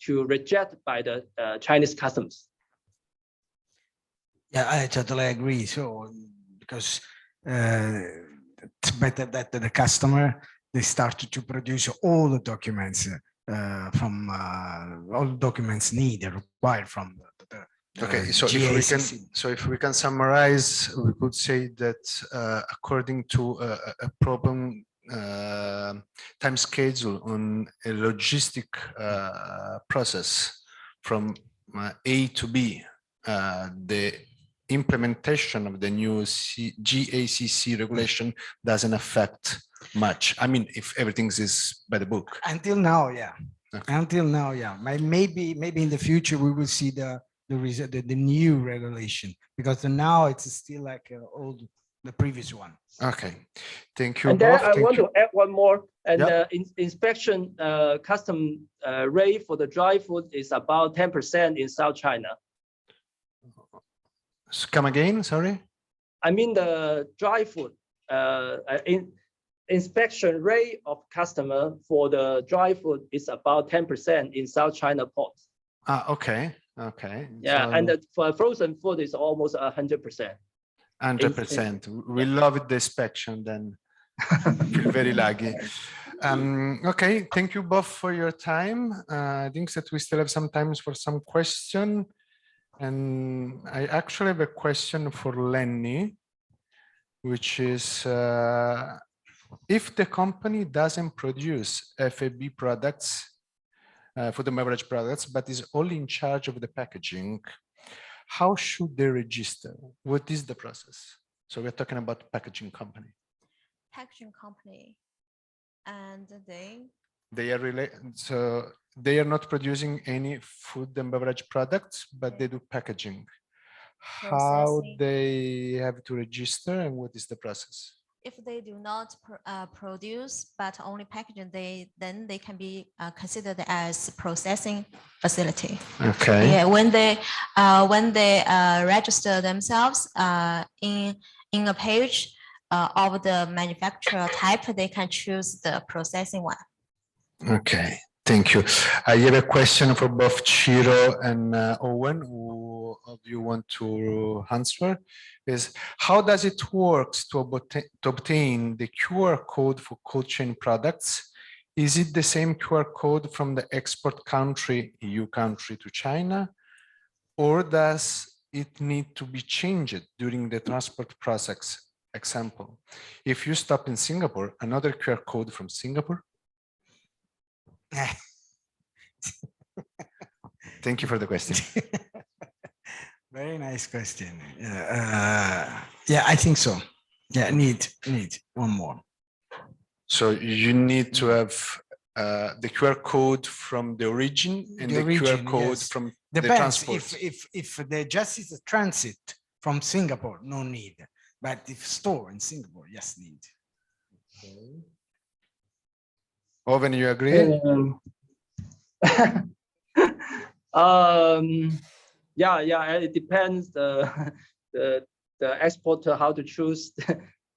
to reject by the Chinese customs. Yeah, I totally agree. So because it's better that the customer, they start to produce all the documents from all the documents needed, required from the okay, so if we can summarize, we could say that according to a problem time schedule on a logistic process from A to B, the implementation of the new GACC regulation doesn't affect much. I mean, if everything is by the book. Until now, yeah. Okay. Until now, yeah. Maybe in the future we will see the new regulation, because now it's still like the previous one. Okay, thank you. And both. then I want to add one more. And Yep. inspection custom rate for the dry food is about 10% in South China. Come again, sorry? I mean the dry food inspection rate of customer for the dry food is about 10% in South China ports. Okay, okay. Yeah, so, and for frozen food is almost 100%. 100%. We love the inspection then. Feel very lucky. Okay, thank you both for your time. I think that we still have some time for some question. And I actually have a question for Lenny, which is if the company doesn't produce F&B products, food and beverage products, but is only in charge of the packaging, how should they register? What is the process? So we're talking about packaging company. Packaging company, and They are related, so they are not producing any food and beverage products, but they do packaging. How Processing. they have to register and what is the process? if they do not produce but only packaging, then they can be considered as processing facility. Okay. Yeah, when they register themselves in a page of the manufacturer type, they can choose the processing one. Okay, thank you. I have a question for both Chiro and Owen. Who of you want to answer? Is how does it work to obtain the QR code for cold chain products? Is it the same QR code from the export country, EU country, to China? Or does it need to be changed during the transport process? Example, if you stop in Singapore, another QR code from Singapore. Thank you for the question. Very nice question. Yeah, I think so. Yeah, need one more. So you need to have the QR code from the origin and the QR code yes. from Depends. the transport. If the just is a transit from Singapore, no need. But if store in Singapore, yes, need. Owen, you agree? Yeah, it depends the exporter how to choose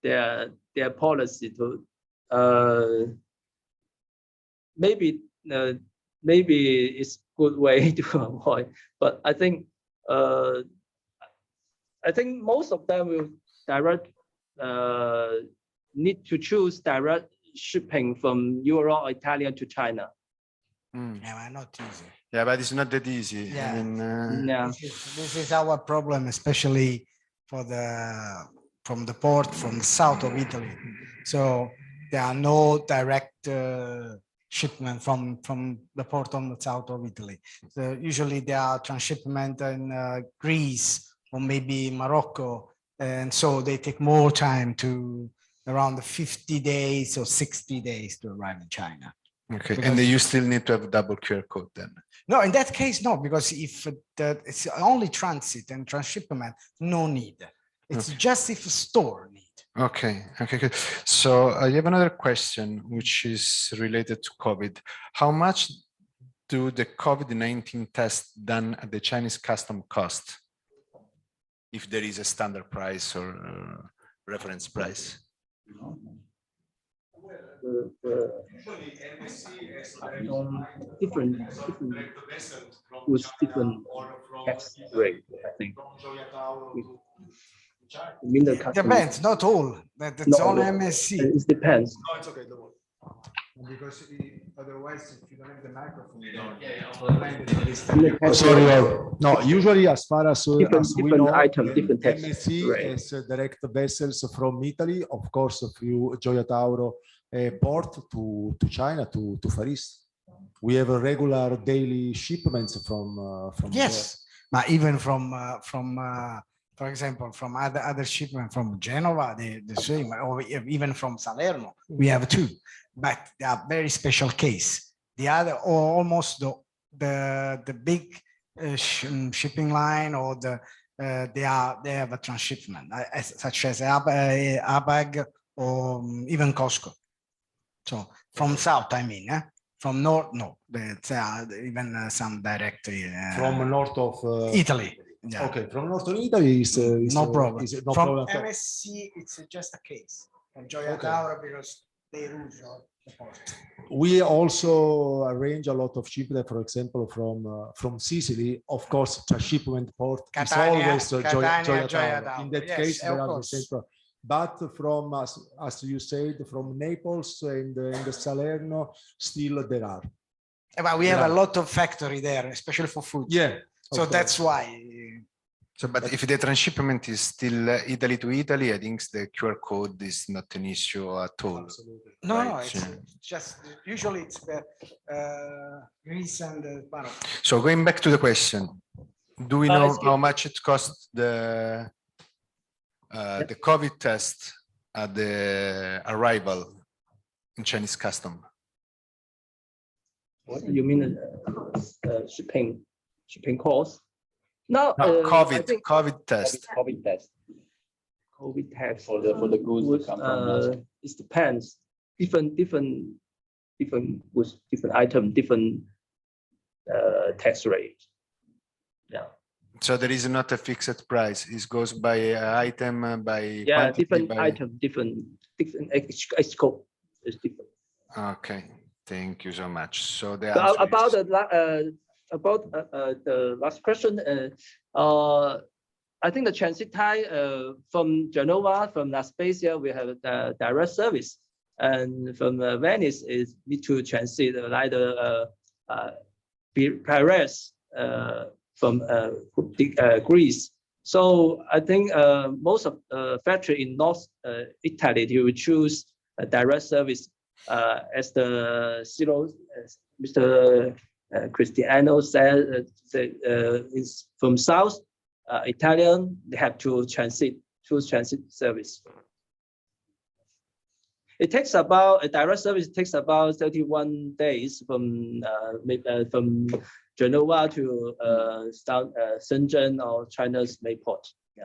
their policy to maybe it's good way to avoid, but I think most of them will direct need to choose direct shipping from Europe or Italy to China. Yeah, not easy. Yeah, but it's not that easy. Yeah. I mean, Yeah. This is our problem, especially for from the port from the south of Italy. So there are no direct shipment from the port on the south of Italy. So usually there are transshipment in Greece or maybe Morocco, and so they take more time to around 50 days or 60 days to arrive in China. okay, and then you still need to have double QR code then. No, in that case, no, because if it's only transit and transshipment, no need. It's just if a store need. Okay, good. So I have another question, which is related to COVID. How much do the COVID-19 tests done at the Chinese custom cost? If there is a standard price or reference price? Different with different tax rate, I think. You mean the Depends, not all. That's on MSC. It depends. No, it's okay, don't worry. Because otherwise, if you don't have the microphone, Sorry, no, usually as far as we know, item, different tax MSC rate. has direct vessels from Italy, of course, through Gioia Tauro port to China, to Far East. We have a regular daily shipments from Yes, but even from for example, from other shipment from Genova, the same, or even from Salerno, we have two, but they are very special case. The other, or almost the big shipping line, or they have a transshipment, such as ABAG or even Costco. So from south, I mean, from north, no, even some direct from north of Italy. Yeah. Okay, from northern Italy is no problem. No from problem. MSC, it's just a case. From Gioia Tauro, because they use the port. We also arrange a lot of shipment, for example, from Sicily. Of course, transshipment port is always Gioia Tauro. In that case, there are the same. But from, as you said, from Naples and the Salerno, still there are. But we have a lot of factory there, especially for food. Yeah. So that's why. So, but if the transshipment is still Italy to Italy, I think the QR code is not an issue at all. Absolutely. No, right? it's just usually it's Greece and So going back to the question, do we know how much it costs the COVID test at the arrival in Chinese custom? What do you mean shipping cost? No, COVID test. COVID test for the goods come from. It depends. Different with different item, different tax rate. Yeah. So there is not a fixed price. It goes by item, by quantity, different item, different scope is different. Okay, thank you so much. So the So answer about the last question, I think the transit time from Genova, from La Spezia, we have a direct service, and from Venice is need to transit either Paris from Greece So I think most of factory in North Italy, you will choose a direct service as the Mr. Cristiano said, is from South Italian, they have to choose transit service. It takes about, a direct service takes about 31 days from Genoa to Shenzhen or China's Mayport. Yeah.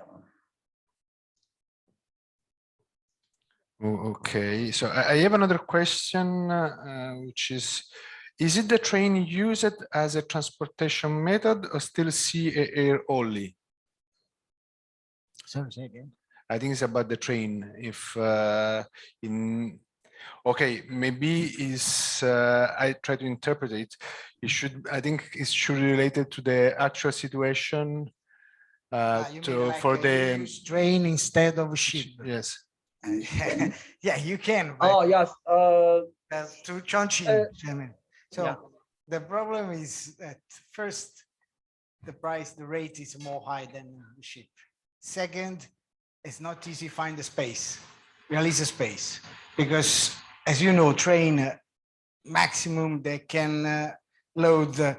Okay, so I have another question, which is it the train used as a transportation method or still sea air only? Sorry, say again. I think it's about the train. If okay, maybe is I try to interpret it. It should, I think it should be related to the actual situation. For the train instead of ship. Yes. Yeah, you can. Oh yes. To Chongqing. So yeah. The problem is that first, the rate is more high than the ship. Second, it's not easy to find the space, release the space, because as you know, train maximum they can load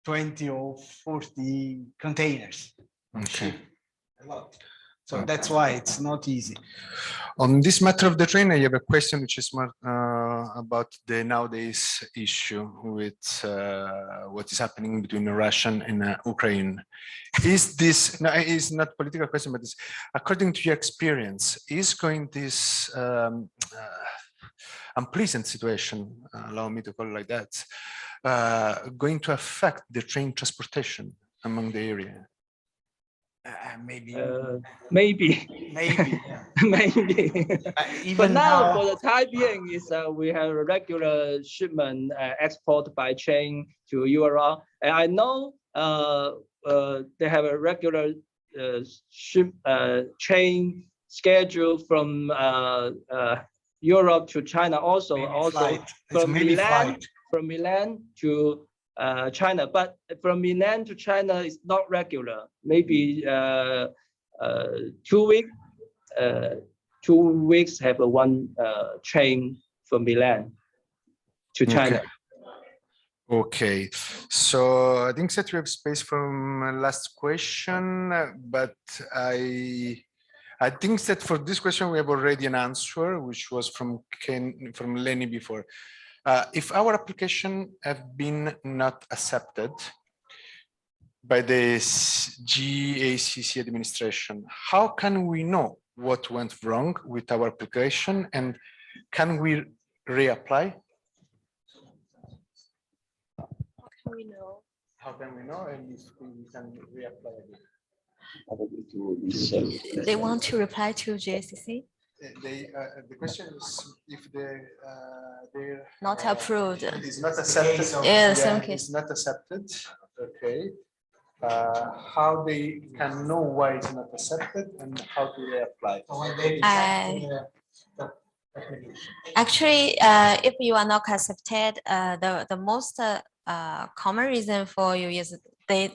20 or 40 containers. Okay. A lot. So that's why it's not easy. On this matter of the train, I have a question which is more about the nowadays issue with what is happening between Russia and Ukraine. Is this, no, it's not a political question, but it's, according to your experience, is going this unpleasant situation, allow me to call it like that, going to affect the train transportation among the area? Maybe. Maybe. Yeah. Maybe. Even but now, for the time being, is we have a regular shipment export by train to Europe, and I know they have a regular train schedule from Europe to China, also from Milan to China, but from Milan to China is not regular. Maybe 2 weeks. 2 weeks have one train from Milan to China. Okay, so I think that we have space for my last question, but I think that for this question we have already an answer, which was from Lenny before. If our application have been not accepted by the GACC administration, how can we know what went wrong with our application, and can we reapply? How can we know and if we can reapply again? They want to reply to GACC? The question is if they're not approved. It's not accepted. Yeah, some case. It's not accepted. Okay. How they can know why it's not accepted and how do they apply? Actually, if you are not accepted, the most common reason for you is they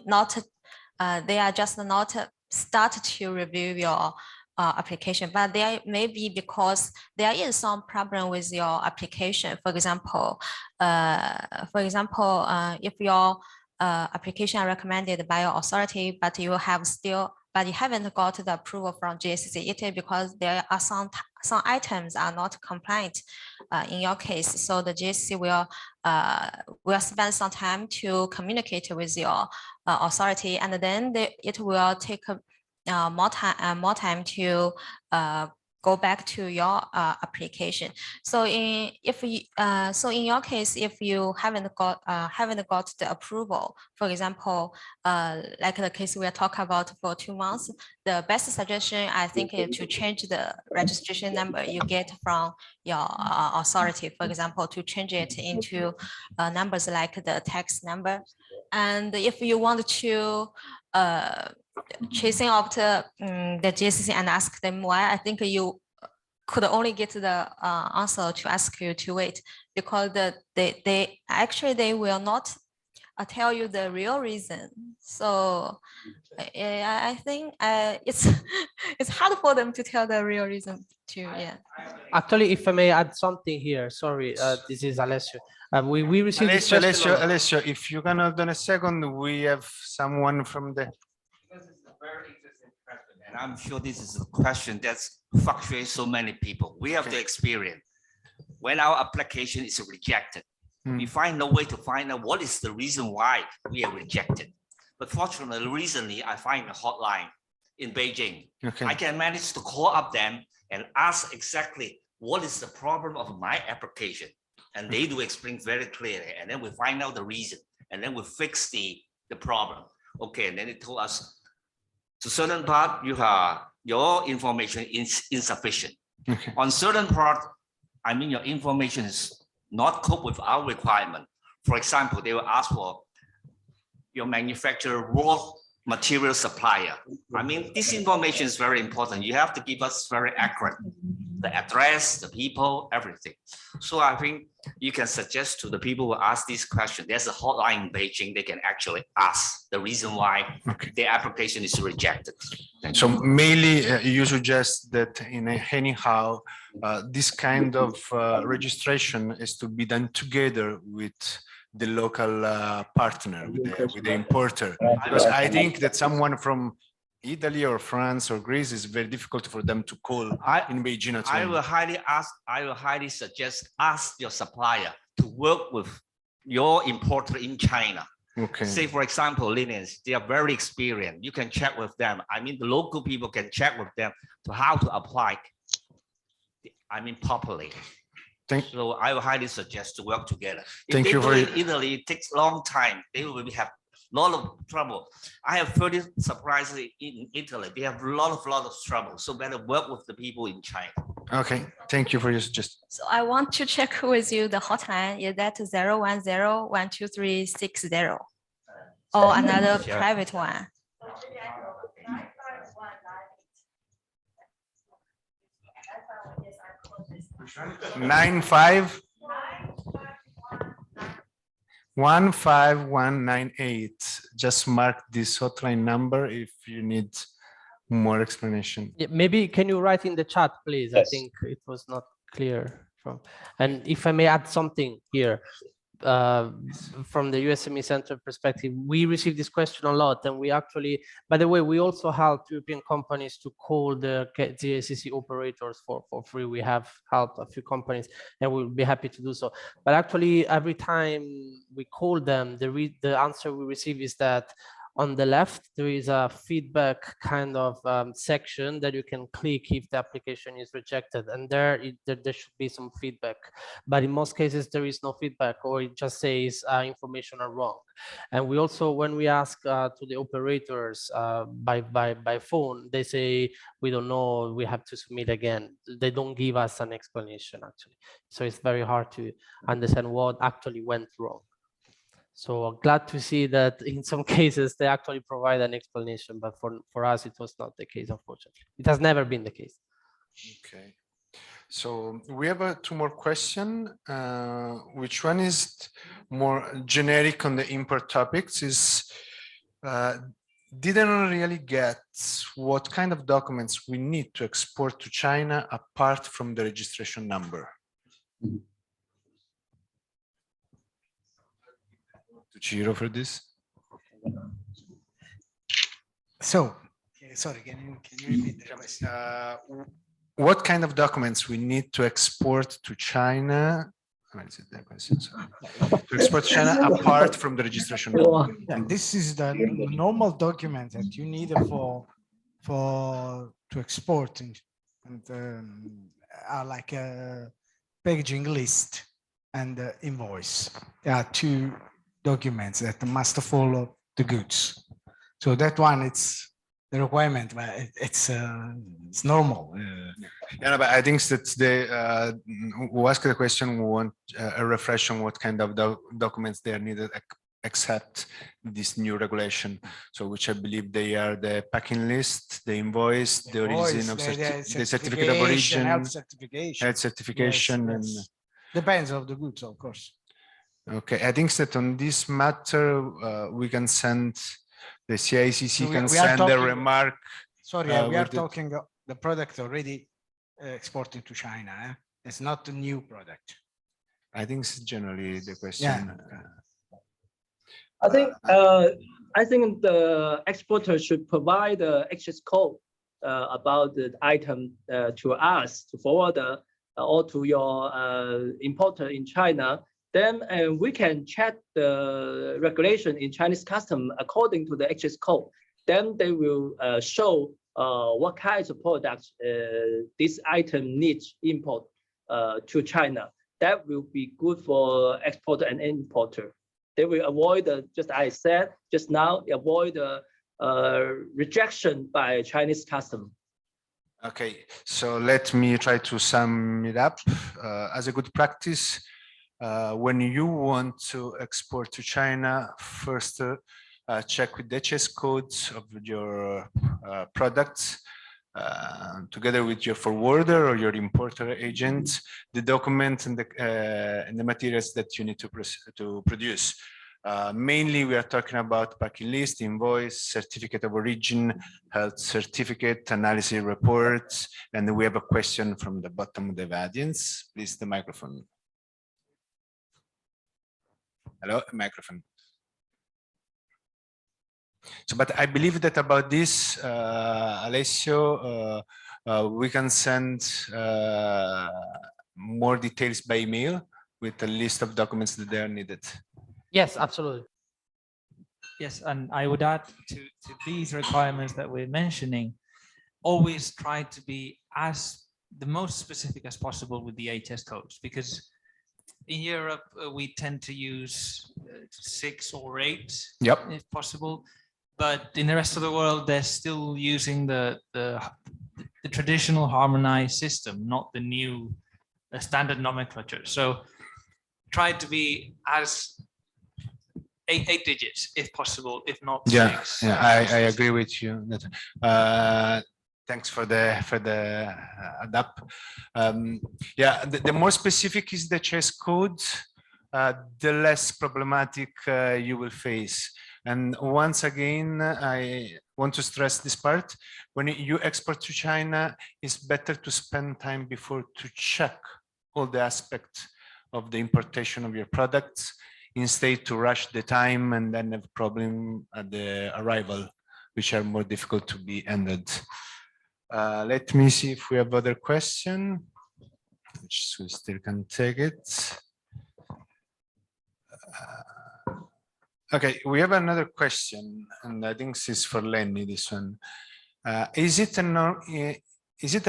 are just not start to review your application, but there may be because there is some problem with your application. For example, if your application are recommended by your authority, but you haven't got the approval from GACC, it is because there are some items are not compliant in your case. So the GACC will spend some time to communicate with your authority, and then it will take more time to go back to your application. So in your case, if you haven't got the approval, for example, like the case we are talking about for 2 months, the best suggestion I think is to change the registration number you get from your authority. For example, to change it into numbers like the tax number. And if you want to chasing after the GACC and ask them why, I think you could only get the answer to ask you to wait, because they will not tell you the real reason. So I think it's it's hard for them to tell the real reason too. Yeah. Actually, if I may add something here, sorry, this is Alessio. We received this question. Alessio, if you can hold on a second, we have someone from the. This is a very interesting question, and I'm sure this is a question that's fluctuates so many people. We have the experience when our application is rejected. We find no way to find out what is the reason why we are rejected. But fortunately, recently I find a hotline in Beijing. I can manage to call up them and ask exactly what is the problem of my application. And they do explain very clearly. And then we find out the reason. And then we fix the problem. Okay, and then they told us to certain part, your information is insufficient. On certain part, I mean, your information is not cope with our requirement. For example, they will ask for your manufacturer raw material supplier. I mean, this information is very important. You have to give us very accurate, the address, the people, everything. So I think you can suggest to the people who ask this question, there's a hotline in Beijing, they can actually ask the reason why their application is rejected. So mainly you suggest that anyhow, this kind of registration is to be done together with the local partner, with the importer. Because I think that someone from Italy or France or Greece is very difficult for them to call in Beijing. I will highly suggest ask your supplier to work with your importer in China. Say, for example, Linens, they are very experienced. You can check with them. I mean, the local people can check with them to how to apply, I mean, properly. So I will highly suggest to work together. If they do it in Italy, it takes a long time. They will have a lot of trouble. I have 30 suppliers in Italy. They have a lot of trouble. So better work with the people in China. Okay, thank you for your suggestion. So I want to check with you the hotline. Is that 010-12360 or another private one? 15198. Just mark this hotline number if you need more explanation. Yeah, maybe can you write in the chat, please? Yes. I think it was not clear from. And if I may add something here, from the EU SME Centre perspective, we receive this question a lot, and we actually, by the way, we also help European companies to call the GACC operators for free. We have helped a few companies, and we'll be happy to do so. But actually, every time we call them, the answer we receive is that on the left, there is a feedback kind of section that you can click if the application is rejected, and there should be some feedback. But in most cases, there is no feedback, or it just says information are wrong. And we also, when we ask to the operators by phone, they say, we don't know, we have to submit again. They don't give us an explanation, actually. So it's very hard to understand what actually went wrong. So glad to see that in some cases they actually provide an explanation, but for us it was not the case, unfortunately. It has never been the case. Okay, so we have two more questions. Which one is more generic on the import topics? Is didn't really get what kind of documents we need to export to China apart from the registration number. Chiro for this. So, sorry, can you repeat the question? What kind of documents we need to export to China? Where is it, the question? Sorry. To export to China apart from the registration number. Yeah, this is the normal document that you need to export, and are like a packaging list and invoice. There are two documents that must follow the goods. So that one, it's the requirement, but it's normal. Yeah, but I think that they who asked the question want a refresh on what kind of documents they are needed except this new regulation. So which I believe they are the packing list, the invoice, the origin of the certificate of origin, health certification, yes, yes. And depends on the goods, of course. Okay, I think that on this matter, we can send the CICC We can are send a talking- remark. Sorry, we are with the- talking the product already exported to China. It's not a new product. I think it's generally the question. I think the exporter should provide the access code about the item to us to forward or to your importer in China. Then we can check the regulation in Chinese custom according to the access code. Then they will show what kinds of products this item needs import to China. That will be good for exporter and importer. They will avoid, just I said just now, avoid rejection by Chinese custom. Okay, so let me try to sum it up. As a good practice, when you want to export to China, first check with the HS codes of your products, together with your forwarder or your importer agent, the document and the materials that you need to produce. Mainly, we are talking about packing list, invoice, certificate of origin, health certificate, analysis reports, and we have a question from the bottom of the audience. Please, the microphone. Hello, microphone. So, but I believe that about this, Alessio, we can send more details by email with a list of documents that they are needed. Yes, absolutely. Yes, and I would add to these requirements that we're mentioning, always try to be the most specific as possible with the HS codes, because in Europe, we tend to use 6 or 8, if possible. But in the rest of the world, they're still using the traditional harmonized system, not the new standard nomenclature. So try to be as 8 digits, if possible, if not 6. Yeah, I agree with you. Thanks for the adapt. Yeah, the more specific is the chess code, the less problematic you will face. And once again, I want to stress this part. When you export to China, it's better to spend time before to check all the aspects of the importation of your products, instead to rush the time and then have problem at the arrival, which are more difficult to be ended. Let me see if we have other question, which we still can take it. Okay, we have another question, and I think this is for Lenny, this one. Is it a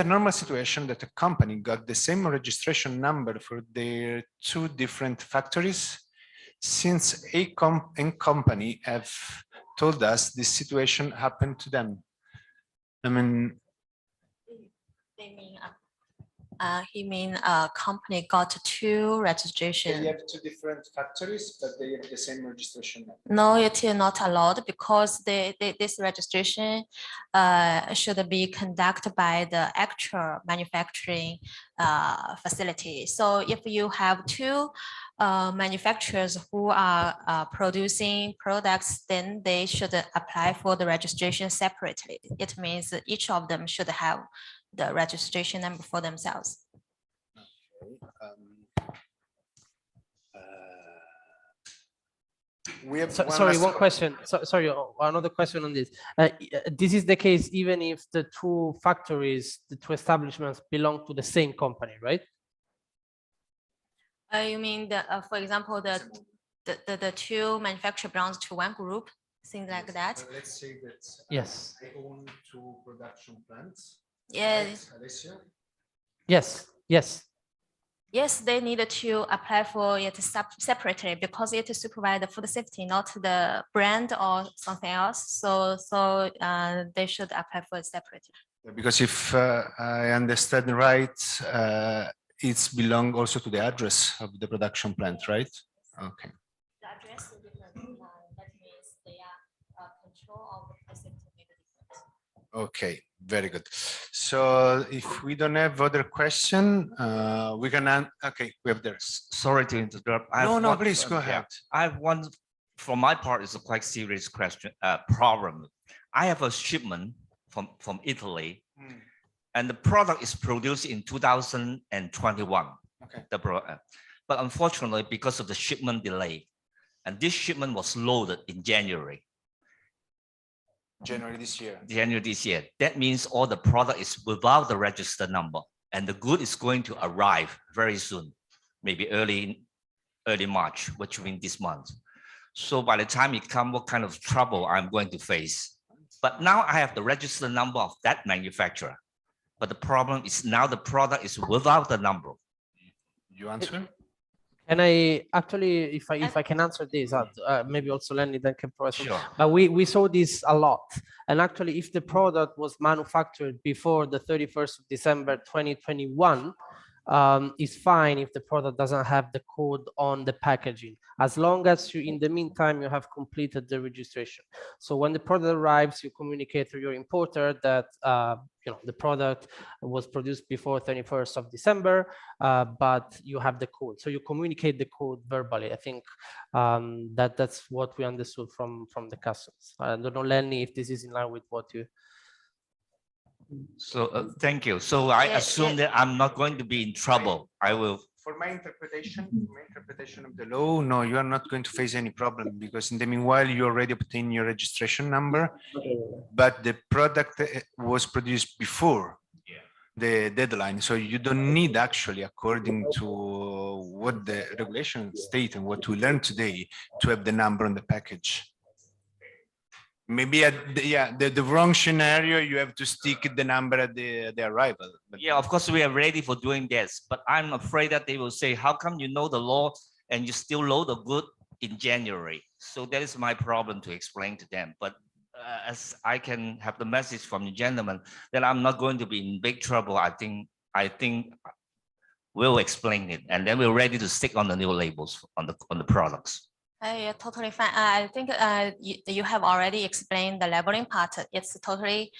normal situation that a company got the same registration number for their 2 different factories? Since a company have told us this situation happened to them. I mean, he mean a company got 2 registration. They have 2 different factories, but they have the same registration number. No, it is not allowed, because this registration should be conducted by the actual manufacturing facility. So if you have 2 manufacturers who are producing products, then they should apply for the registration separately. It means that each of them should have the registration number for themselves. We have Sorry, one question. Sorry, another question on this. This is the case even if the 2 factories, the 2 establishments belong to the same company, right? You mean for example, the 2 manufacturers belongs to one group, things like that? Let's say that yes, I own 2 production plants. Yes. Right, Yes, they need to apply for it separately, because it supervises the food safety, not the brand or something else. So they should apply for it separately. Because if I understand right, it's belong also to the address of the production plant, right? Okay. The address is different. That means they are control of the food safety. Okay. Very good. So if we don't have other question, we can, okay, we have this. Sorry to interrupt. No, please go ahead. I have one, from my part, it's a quite serious question, problem. I have a shipment from Italy, and the product is produced in 2021. Okay. But unfortunately, because of the shipment delay, and this shipment was loaded in January this year. That means all the product is without the register number, and the good is going to arrive very soon, maybe early March, which means this month. So by the time it comes, what kind of trouble I'm going to face? But now I have the register number of that manufacturer. But the problem is now the product is without the number. You answer? And I actually, if I can answer this, maybe also Lenny then can provide some. Sure. But we saw this a lot. And actually, if the product was manufactured before the 31st of December 2021, it's fine if the product doesn't have the code on the packaging, as long as you, in the meantime, you have completed the registration. So when the product arrives, you communicate to your importer that the product was produced before 31st of December, but you have the code. So you communicate the code verbally. I think that's what we understood from the customs. I don't know, Lenny, if this is in line with what you. So thank you. So I assume that I'm not going to be in trouble. I will. For my interpretation of the law, no, you are not going to face any problem, because in the meanwhile, you already obtained your registration number, but the product was produced before the deadline. So you don't need, actually, according to what the regulations state and what we learned today, to have the number on the package. Maybe the wrong scenario, you have to stick the number at the arrival. But yeah, of course we are ready for doing this, but I'm afraid that they will say, how come you know the law and you still load the good in January? So that is my problem to explain to them. But as I can have the message from the gentleman that I'm not going to be in big trouble, I think we'll explain it, and then we're ready to stick on the new labels on the products. Yeah, totally fine. I think you have already explained the labeling part. It's totally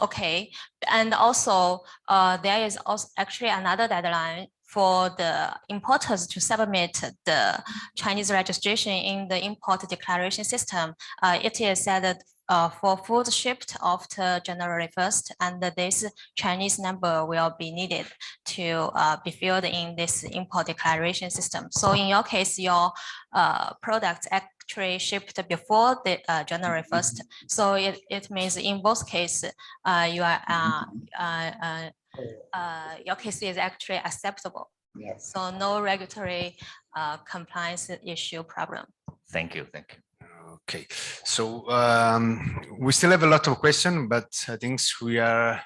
okay. And also, there is also actually another deadline for the importers to submit the Chinese registration in the import declaration system. It is said for food shipped after January 1st, and this Chinese number will be needed to be filled in this import declaration system. So in your case, your products actually shipped before the January 1st. So it means in both cases, your case is actually acceptable. Yes. So no regulatory compliance issue problem. Thank you. Thank you. Okay, so we still have a lot of questions, but I think we are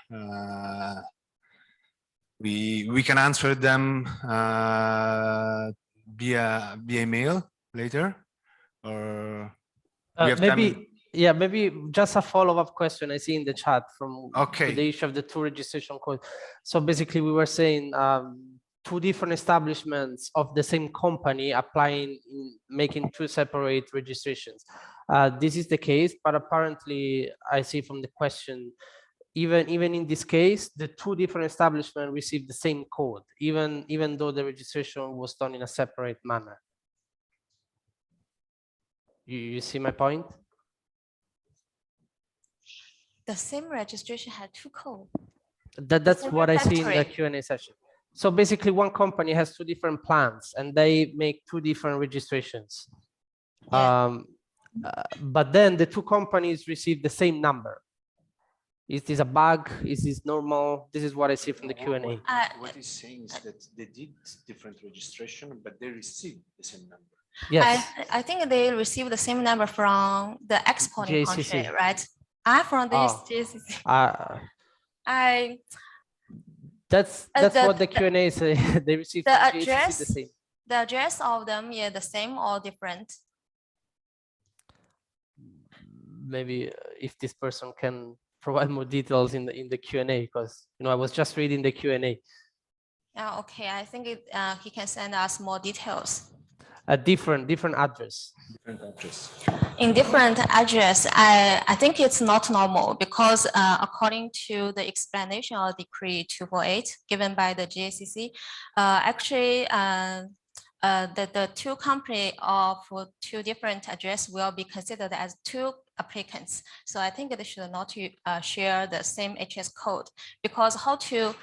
we can answer them via email later, or maybe just a follow-up question I see in the chat from the issue of the two registration code. So basically, we were saying two different establishments of the same company applying, making two separate registrations. This is the case, but apparently I see from the question, even in this case, the two different establishments received the same code, even though the registration was done in a separate manner. You see my point? The same registration had two codes. That's what I see in the Q&A session. So basically, one company has two different plans and they make two different registrations. Yeah. But then the two companies receive the same number. Is this a bug? Is this normal? This is what I see from the Q&A. What he's saying is that they did different registration, but they received the same number. Yes. I think they received the same number from the exporting country, right? From this JCC. That's what the Q&A say. They received the address. The same. The address of them, yeah, the same or different. Maybe if this person can provide more details in the Q&A, because I was just reading the Q&A. Yeah, okay. I think he can send us more details. a different address. Different address. In different address, I think it's not normal because according to the explanation of Decree 248 given by the GACC, actually the two company of two different address will be considered as two applicants. So I think they should not share the same HS code, because how to,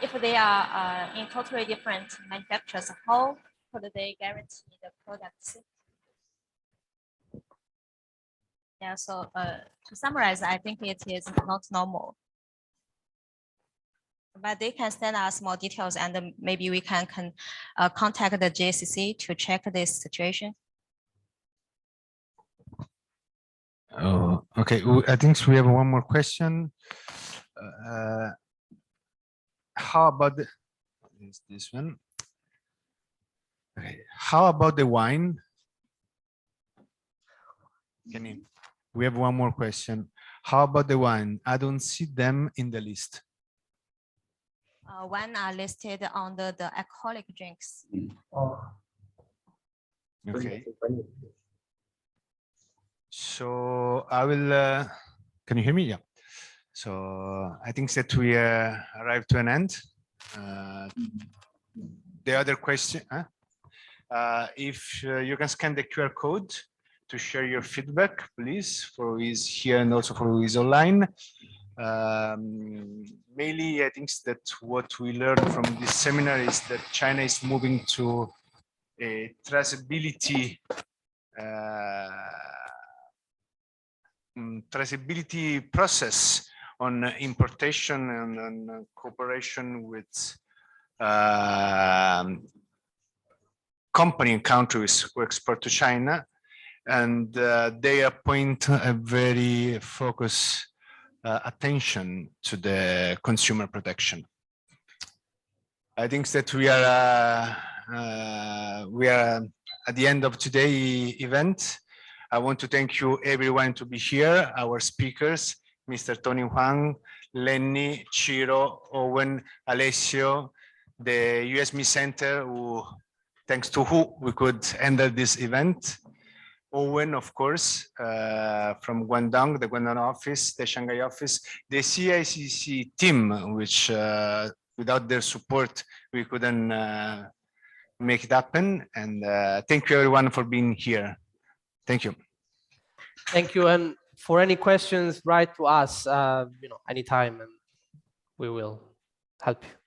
if they are in totally different manufacturers, how could they guarantee the products? Yeah, so to summarize, I think it is not normal. But they can send us more details, and maybe we can contact the GACC to check this situation. Oh, okay. I think we have one more question. How about this one? Okay. How about the wine? We have one more question. How about the wine? I don't see them in the list. Wine are listed under the alcoholic drinks. Okay. So I will, can you hear me? Yeah. So I think that we arrived to an end. The other question, if you can scan the QR code to share your feedback, please, for who is here and also for who is online. Mainly, I think that what we learned from this seminar is that China is moving to a traceability process on importation and on cooperation with company and countries who export to China, and they appoint a very focused attention to the consumer protection. I think that we are at the end of today's event. I want to thank you everyone to be here, our speakers, Mr. Tony Huang, Lenny, Chiro, Owen, Alessio, the EU SME Centre, who, thanks to who we could enter this event. Owen, of course, from Guangdong, the Guangdong office, the Shanghai office, the CICC team, which without their support, we couldn't make it happen. And thank you everyone for being here. Thank you. Thank you. And for any questions, write to us, anytime, and we will help you.